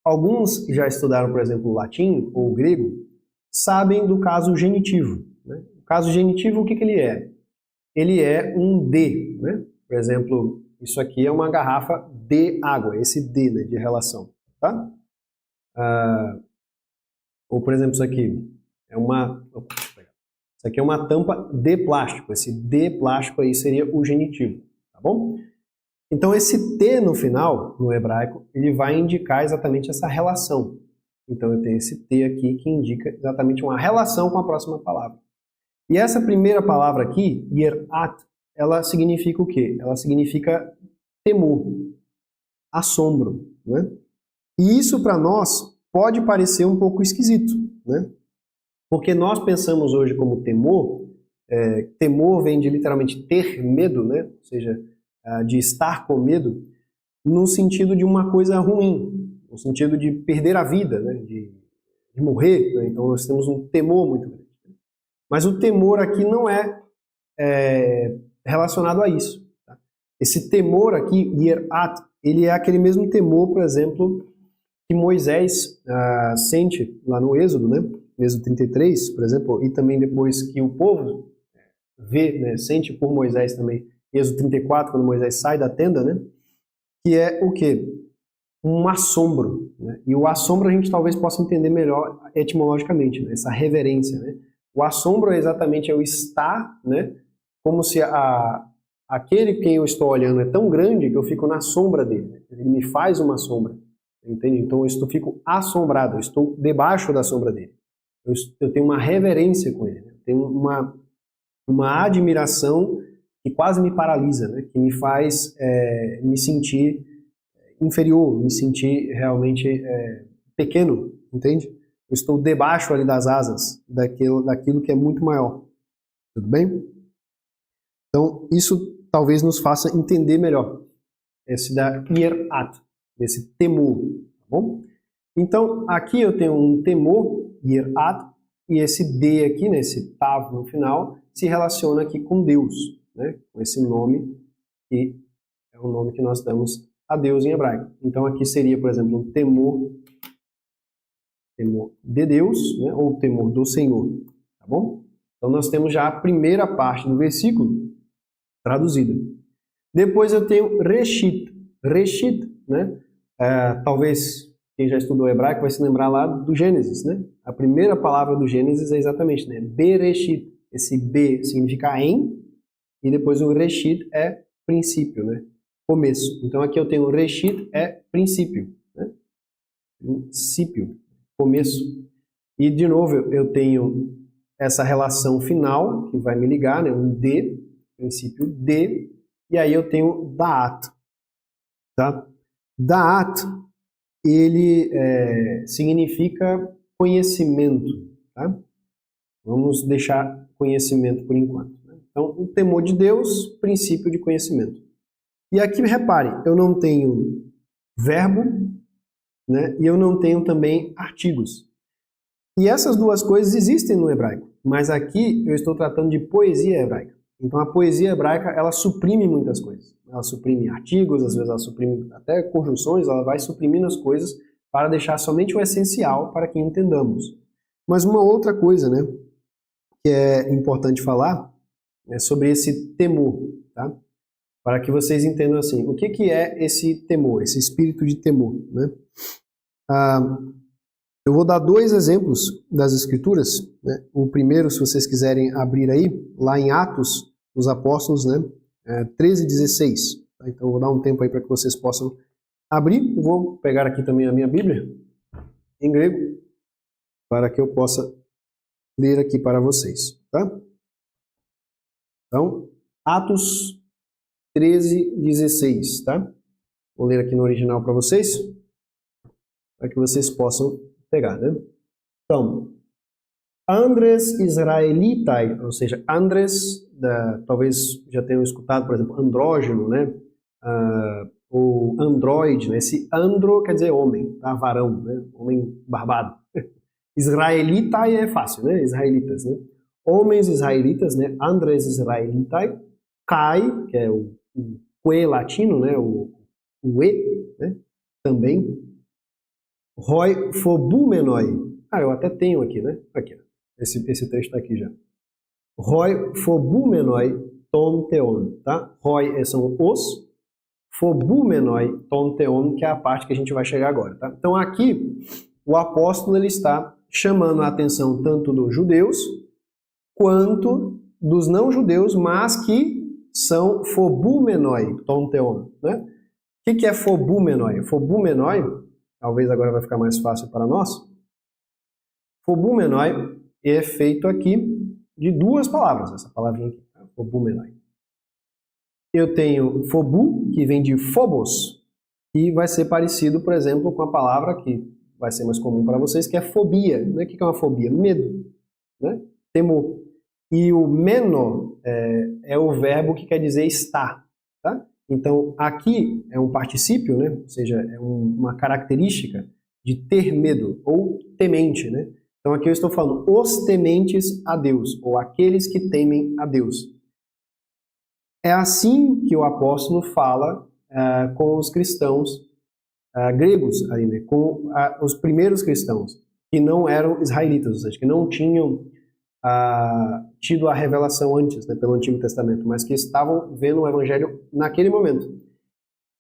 Alguns já estudaram, por exemplo, o latim ou o grego, sabem do caso genitivo, né? O caso genitivo, o que ele é? Ele é um D, né? Por exemplo, isso aqui é uma garrafa de água, esse D, né, de relação, tá? Ou, por exemplo, isso aqui é isso aqui é uma tampa de plástico. Esse de plástico aí seria o genitivo, tá bom? Então esse T no final, no hebraico, ele vai indicar exatamente essa relação. Então eu tenho esse T aqui que indica exatamente uma relação com a próxima palavra. E essa primeira palavra aqui, Yirat, ela significa o quê? Ela significa temor, assombro, né? E isso para nós pode parecer um pouco esquisito, né? Porque nós pensamos hoje como temor, temor vem de literalmente ter medo, né? Ou seja, de estar com medo, no sentido de uma coisa ruim, no sentido de perder a vida, né? de morrer, né? Então nós temos um temor muito grande. Mas o temor aqui não é relacionado a isso. Tá? Esse temor aqui, Yirat, ele é aquele mesmo temor, por exemplo, que Moisés sente lá no Êxodo, né? Êxodo 33, por exemplo, e também depois que o povo vê, né, sente por Moisés também, Êxodo 34, quando Moisés sai da tenda, né? Que é o quê? Um assombro, né? E o assombro a gente talvez possa entender melhor etimologicamente, né? Essa reverência, né? O assombro é exatamente eu estar, né? Como se aquele quem eu estou olhando é tão grande que eu fico na sombra dele, né? Ele me faz uma sombra, entende? Então eu fico assombrado, eu estou debaixo da sombra dele. Eu tenho uma reverência com ele, né? Eu tenho uma admiração que quase me paralisa, né? Que me faz me sentir inferior, me sentir realmente pequeno, entende? Eu estou debaixo ali das asas daquilo que é muito maior. Tudo bem? Então, isso talvez nos faça entender melhor esse da Yirat, esse temor, tá bom? Então, aqui eu tenho um temor, Yirat, e esse D aqui, né, esse Tav no final, se relaciona aqui com Deus, né, com esse nome, que é o nome que nós damos a Deus em hebraico. Então aqui seria, por exemplo, um temor temor de Deus, né, ou temor do Senhor, tá bom? Então nós temos já a primeira parte do versículo traduzida. Depois eu tenho reshit, né? Talvez quem já estudou hebraico vai se lembrar lá do Gênesis, né? A primeira palavra do Gênesis é exatamente, né? Bereshit. Esse B significa em, e depois o reshit é princípio, né? Começo. Então aqui eu tenho reshit é princípio, né? Princípio, começo. E de novo eu tenho essa relação final que vai me ligar, né? Um D, princípio D, e aí eu tenho Da'at, tá? Da'at, ele significa conhecimento, tá? Vamos deixar conhecimento por enquanto. Né? Então, o temor de Deus, princípio de conhecimento. E aqui, repare, eu não tenho verbo, né? E eu não tenho também artigos. E essas duas coisas existem no hebraico, mas aqui eu estou tratando de poesia hebraica. Então, a poesia hebraica, ela suprime muitas coisas. Ela suprime artigos, às vezes ela suprime até conjunções, ela vai suprimindo as coisas para deixar somente o essencial para que entendamos. Mas uma outra coisa, né, que é importante falar é sobre esse temor, tá? Para que vocês entendam assim, o que é esse temor, esse espírito de temor, né? Eu vou dar 2 exemplos das Escrituras, né? O primeiro, se vocês quiserem abrir aí, lá em Atos dos Apóstolos, né? 13:16. Tá? Então eu vou dar um tempo aí para que vocês possam abrir. Eu vou pegar aqui também a minha Bíblia, em grego, para que eu possa ler aqui para vocês. Tá? Então, Atos 13:16. Tá? Vou ler aqui no original para vocês, para que vocês possam pegar, né? Então, Andres Israelitai, ou seja, Andres, talvez já tenham escutado, por exemplo, andrógeno, né? Ou androide, né? Esse andro quer dizer homem, tá? Varão, né? Homem barbado. Israelitai é fácil, né? Israelitas, né? Homens israelitas, né? Andres Israelitai, Kai, que é o que latino, né? O e, né? Também. Roi fobumenoi. Eu até tenho aqui, né? Aqui, esse texto está aqui já. Roi fobumenoi ton teon, tá? Roi são os, fobumenoi ton teon, que é a parte que a gente vai chegar agora, tá? Então aqui o apóstolo ele está chamando a atenção tanto dos judeus quanto dos não judeus, mas que são fobumenoi ton teon, né? O que é fobumenoi? Fobumenoi, talvez agora vai ficar mais fácil para nós. Fobumenoi é feito aqui de 2 palavras, essa palavrinha aqui, tá? Fobumenoi. Eu tenho fobu, que vem de phobos, e vai ser parecido, por exemplo, com a palavra que vai ser mais comum para vocês, que é fobia. Né? O que é uma fobia? Medo, né? Temor. E o meno é o verbo que quer dizer estar, tá? Então, aqui é um particípio, né? Ou seja, é uma característica de ter medo, ou temente, né? Então, aqui eu estou falando os tementes a Deus, ou aqueles que temem a Deus. É assim que o apóstolo fala com os cristãos gregos, aí, né? Com os primeiros cristãos, que não eram israelitas, ou seja, que não tinham tido a revelação antes, né, pelo Antigo Testamento, mas que estavam vendo o Evangelho naquele momento.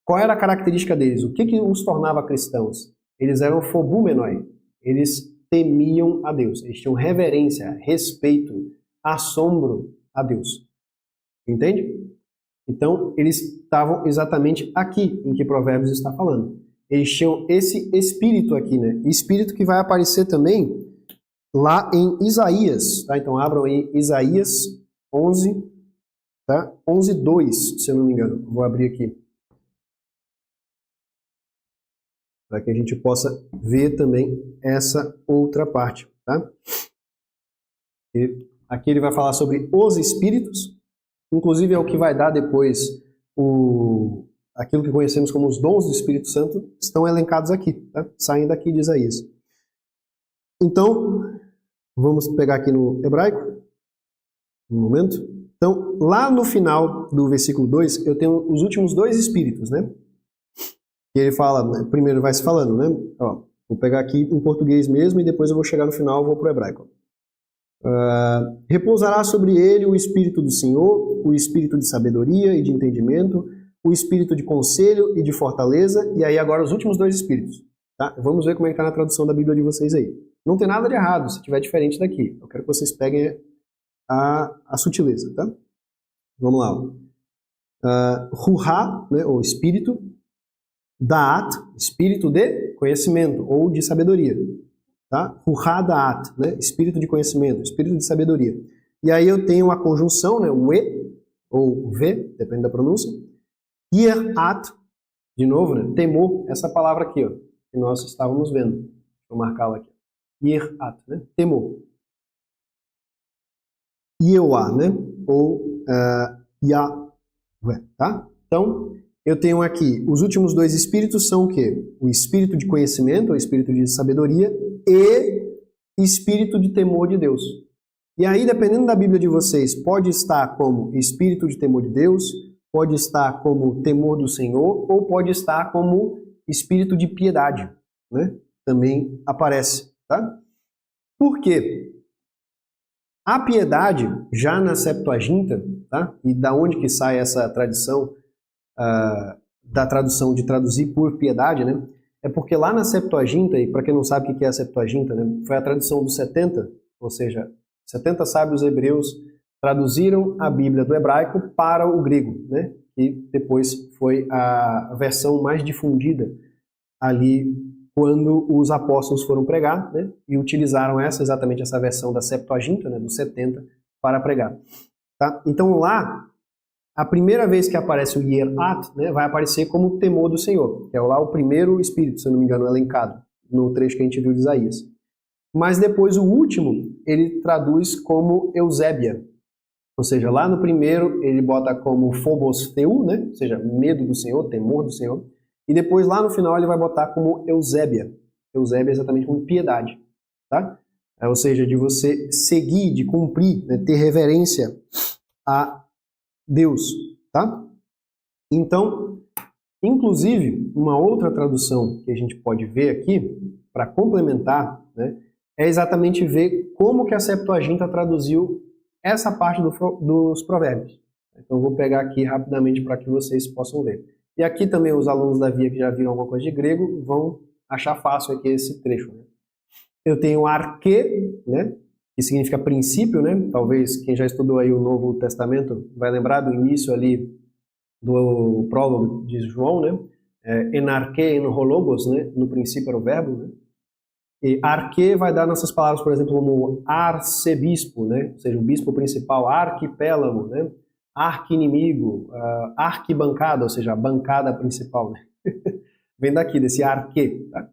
Qual era a característica deles? O que os tornava cristãos? Eles eram fobumenoi, eles temiam a Deus, eles tinham reverência, respeito, assombro a Deus. Entende? Então, eles estavam exatamente aqui em que Provérbios está falando. Eles tinham esse espírito aqui, né? Espírito que vai aparecer também lá em Isaías, tá? Então abram aí Isaías 11, tá? 11:2, se eu não me engano. Vou abrir aqui para que a gente possa ver também essa outra parte, tá? E aqui ele vai falar sobre os espíritos, inclusive é o que vai dar depois aquilo que conhecemos como os dons do Espírito Santo, estão elencados aqui, tá? Saem daqui de Isaías. Então, vamos pegar aqui no hebraico, um momento. Então, lá no final do versículo 2, eu tenho os últimos 2 espíritos, né? E ele fala, primeiro vai se falando, né? Ó, Vou pegar aqui em português mesmo e depois eu vou chegar no final e vou para o hebraico. Repousará sobre ele o Espírito do Senhor, o Espírito de sabedoria e de entendimento, o Espírito de conselho e de fortaleza, e aí agora os últimos dois Espíritos. Tá? Vamos ver como é que está na tradução da Bíblia de vocês aí. Não tem nada de errado se tiver diferente daqui. Eu quero que vocês peguem a sutileza. Tá? Vamos lá. Ruhá, né, ou Espírito. Da'at, Espírito de conhecimento ou de sabedoria. Tá? Ruhá Da'at, né? Espírito de conhecimento, Espírito de sabedoria. E aí eu tenho a conjunção, né? O E ou V, depende da pronúncia. Yirat, de novo, né? Temor, essa palavra aqui, ó, que nós estávamos vendo. Vou marcá-la aqui. Yirat, né? Temor. Yehová, né? Ou Yahweh, tá? Então, eu tenho aqui, os últimos dois espíritos são o quê? O espírito de conhecimento, o espírito de sabedoria e espírito de temor de Deus. E aí, dependendo da Bíblia de vocês, pode estar como espírito de temor de Deus, pode estar como temor do Senhor, ou pode estar como espírito de piedade, né? Também aparece, tá? Por quê? A piedade, já na Septuaginta, tá? E da onde que sai essa tradição da tradução de traduzir por piedade, né? É porque lá na Septuaginta, e para quem não sabe o que é a Septuaginta, né? Foi a tradução dos 70, ou seja, 70 sábios hebreus traduziram a Bíblia do hebraico para o grego, né? E depois foi a versão mais difundida ali quando os apóstolos foram pregar, né? E utilizaram exatamente essa versão da Septuaginta, né? Dos 70, para pregar. Tá? Então lá, a primeira vez que aparece o Yirat, né, vai aparecer como o temor do Senhor, que é lá o primeiro espírito, se eu não me engano, elencado no trecho que a gente viu de Isaías. Mas depois o último, ele traduz como Eusébia. Ou seja, lá no primeiro ele bota como Phobos Theu, né, ou seja, medo do Senhor, temor do Senhor. E depois lá no final ele vai botar como Eusébia. Eusébia é exatamente como piedade. Tá? Ou seja, de você seguir, de cumprir, né, ter reverência a Deus, tá? Então, inclusive, uma outra tradução que a gente pode ver aqui, para complementar, né, é exatamente ver como que a Septuaginta traduziu essa parte dos provérbios. Então, eu vou pegar aqui rapidamente para que vocês possam ver. E aqui também os alunos da Via que já viram alguma coisa de grego vão achar fácil aqui esse trecho. Né? Eu tenho arque, né? Que significa princípio, né? Talvez quem já estudou aí o Novo Testamento vai lembrar do início ali do prólogo de João, né? En arche en hologos, né? No princípio era o verbo, né? E arque vai dar nossas palavras, por exemplo, como arcebispo, né? Ou seja, o bispo principal, arquipélago, né? Arqui-inimigo, arquibancada, ou seja, a bancada principal, né? Vem daqui, desse arque, tá?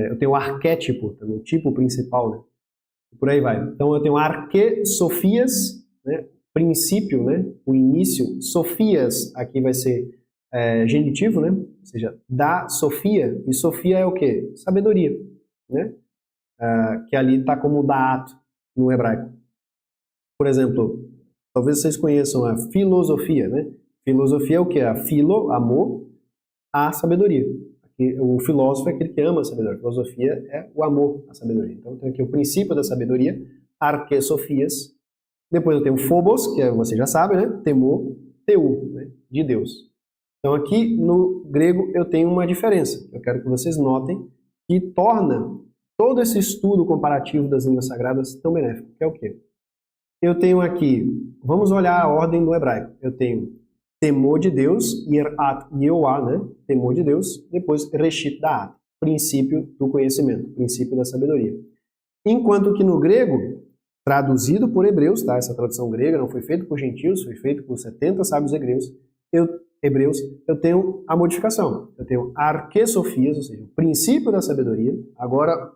Eu tenho o arquétipo, também, o tipo principal, né? Por aí vai. Então eu tenho arque, sofias, né? Princípio, né? O início. Sofias, aqui vai ser genitivo, né? Ou seja, da Sofia. E Sofia é o quê? Sabedoria, né? Que ali está como da'at no hebraico. Por exemplo, talvez vocês conheçam a filosofia, né? Filosofia é o quê? A filo, amor, a sabedoria. O filósofo é aquele que ama a sabedoria. A filosofia é o amor à sabedoria. Então, tem aqui o princípio da sabedoria, arque sofias. Depois eu tenho phobos, que você já sabe, né? Temor, teu, né? De Deus. Então, aqui no grego eu tenho uma diferença. Eu quero que vocês notem que torna todo esse estudo comparativo das línguas sagradas tão benéfico. Que é o quê? Eu tenho aqui, vamos olhar a ordem do hebraico. Eu tenho temor de Deus, Yirat Yehová, né? Temor de Deus. Depois, Reshit Da'at, princípio do conhecimento, princípio da sabedoria. Enquanto que no grego, traduzido por hebreus, tá? Essa tradução grega não foi feita por gentios, foi feita por 70 sábios hebreus, eu tenho a modificação. Eu tenho arquesofias, ou seja, o princípio da sabedoria. Agora,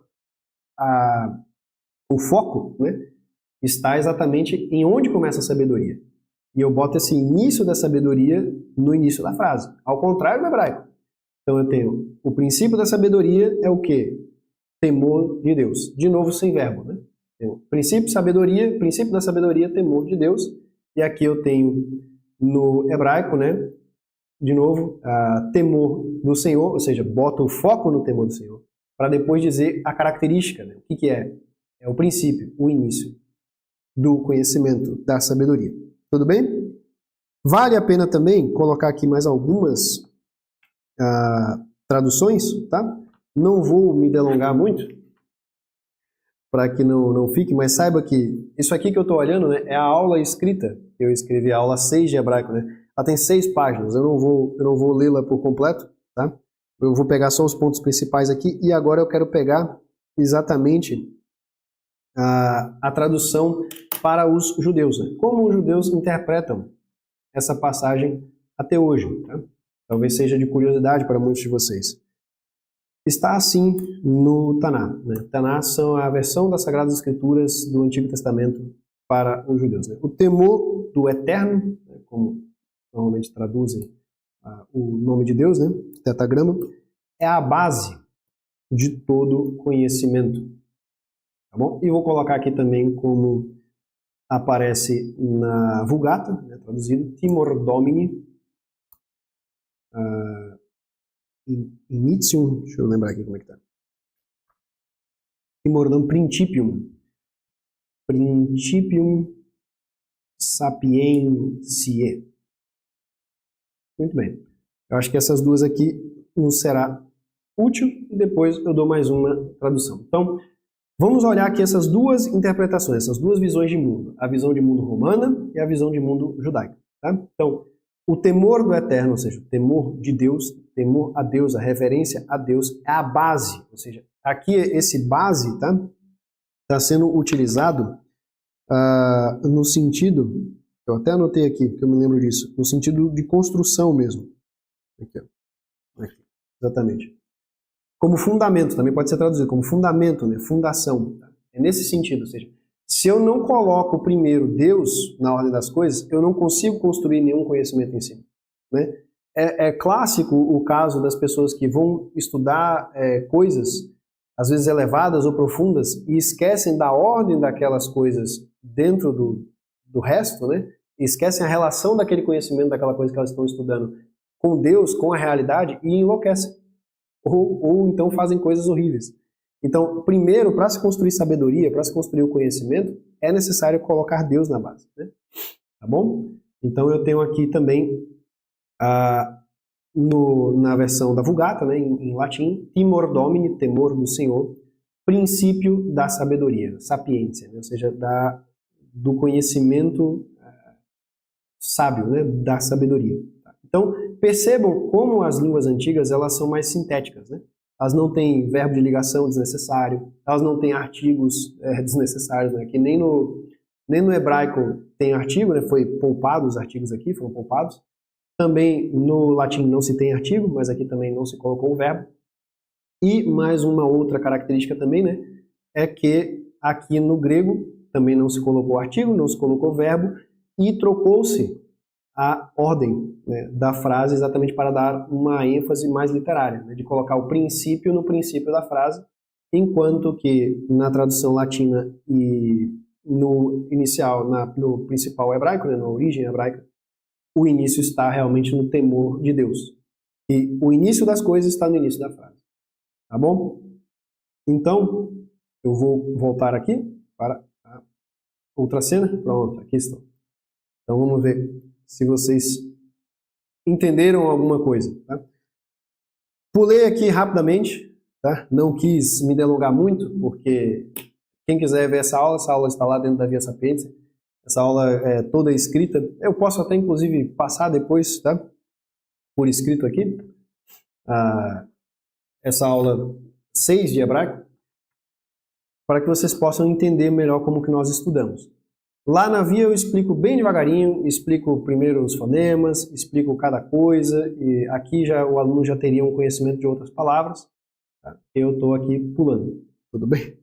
o foco, né, está exatamente em onde começa a sabedoria. E eu boto esse início da sabedoria no início da frase. Ao contrário do hebraico. Então eu tenho o princípio da sabedoria é o quê? Temor de Deus. De novo, sem verbo, né? Princípio da sabedoria, temor de Deus. E aqui eu tenho no hebraico, né? De novo, temor do Senhor, ou seja, boto o foco no temor do Senhor. para depois dizer a característica, né? O que é? É o princípio, o início do conhecimento, da sabedoria. Tudo bem? Vale a pena também colocar aqui mais algumas traduções, tá? Não vou me delongar muito, para que não fique, mas saiba que isso aqui que eu estou olhando, né, é a aula escrita. Eu escrevi a aula 6 de hebraico, né? Ela tem 6 páginas, eu não vou lê-la por completo, tá? Eu vou pegar só os pontos principais aqui e agora eu quero pegar exatamente a tradução para os judeus, né? Como os judeus interpretam essa passagem até hoje, tá? Talvez seja de curiosidade para muitos de vocês. Está assim no Taná, né? Taná são a versão das Sagradas Escrituras do Antigo Testamento para os judeus, né? O temor do Eterno, né, como normalmente traduzem o nome de Deus, né? Tetagrama, é a base de todo conhecimento. Tá bom? E vou colocar aqui também como aparece na Vulgata, né, traduzido, Timor Domini, Initium, deixa eu lembrar aqui como é que tá. Timor Domini, Principium Sapientiae. Muito bem. Eu acho que essas duas aqui nos será útil e depois eu dou mais uma tradução. Então, vamos olhar aqui essas duas interpretações, essas duas visões de mundo. A visão de mundo romana e a visão de mundo judaica. Tá? Então, o temor do Eterno, ou seja, o temor de Deus, temor a Deus, a reverência a Deus, é a base. Ou seja, aqui esse base tá sendo utilizado no sentido, eu até anotei aqui, que eu me lembro disso, no sentido de construção mesmo. Aqui, ó. Aqui, exatamente. Como fundamento, também pode ser traduzido como fundamento, né? Fundação. Tá? É nesse sentido, ou seja, se eu não coloco primeiro Deus na ordem das coisas, eu não consigo construir nenhum conhecimento em cima. Né? É clássico o caso das pessoas que vão estudar coisas, às vezes elevadas ou profundas, e esquecem da ordem daquelas coisas dentro do resto, né? E esquecem a relação daquele conhecimento, daquela coisa que elas estão estudando com Deus, com a realidade, e enlouquecem. Ou então fazem coisas horríveis. Então, primeiro, para se construir sabedoria, para se construir o conhecimento, é necessário colocar Deus na base. Né? Tá bom? Então, eu tenho aqui também, na versão da Vulgata, né, em latim, Timor Domini, temor do Senhor, princípio da sabedoria, sapiência, né? Ou seja, do conhecimento sábio, né, da sabedoria. Então, percebam como as línguas antigas elas são mais sintéticas. Né? Elas não têm verbo de ligação desnecessário, elas não têm artigos desnecessários, né? Que nem no hebraico tem artigo, né? Foi poupado os artigos aqui, foram poupados. Também no latim não se tem artigo, mas aqui também não se colocou o verbo. E mais uma outra característica também, né? É que aqui no grego também não se colocou artigo, não se colocou verbo e trocou-se a ordem, né, da frase exatamente para dar uma ênfase mais literária, né, de colocar o princípio no princípio da frase, enquanto que na tradução latina e no inicial, no principal hebraico, né, na origem hebraica, o início está realmente no temor de Deus. E o início das coisas está no início da frase. Tá bom? Então, eu vou voltar aqui para a outra cena. Pronto, aqui estão. Então vamos ver se vocês entenderam alguma coisa. Tá? Pulei aqui rapidamente, tá? Não quis me delongar muito, porque quem quiser ver essa aula está lá dentro da Via Sapiência. Essa aula é toda escrita. Eu posso até, inclusive, passar depois, tá? Por escrito aqui. Essa aula 6 de hebraico, para que vocês possam entender melhor como que nós estudamos. Lá na Via eu explico bem devagarinho, explico primeiro os fonemas, explico cada coisa, e aqui o aluno já teria um conhecimento de outras palavras, tá? Eu estou aqui pulando, tudo bem?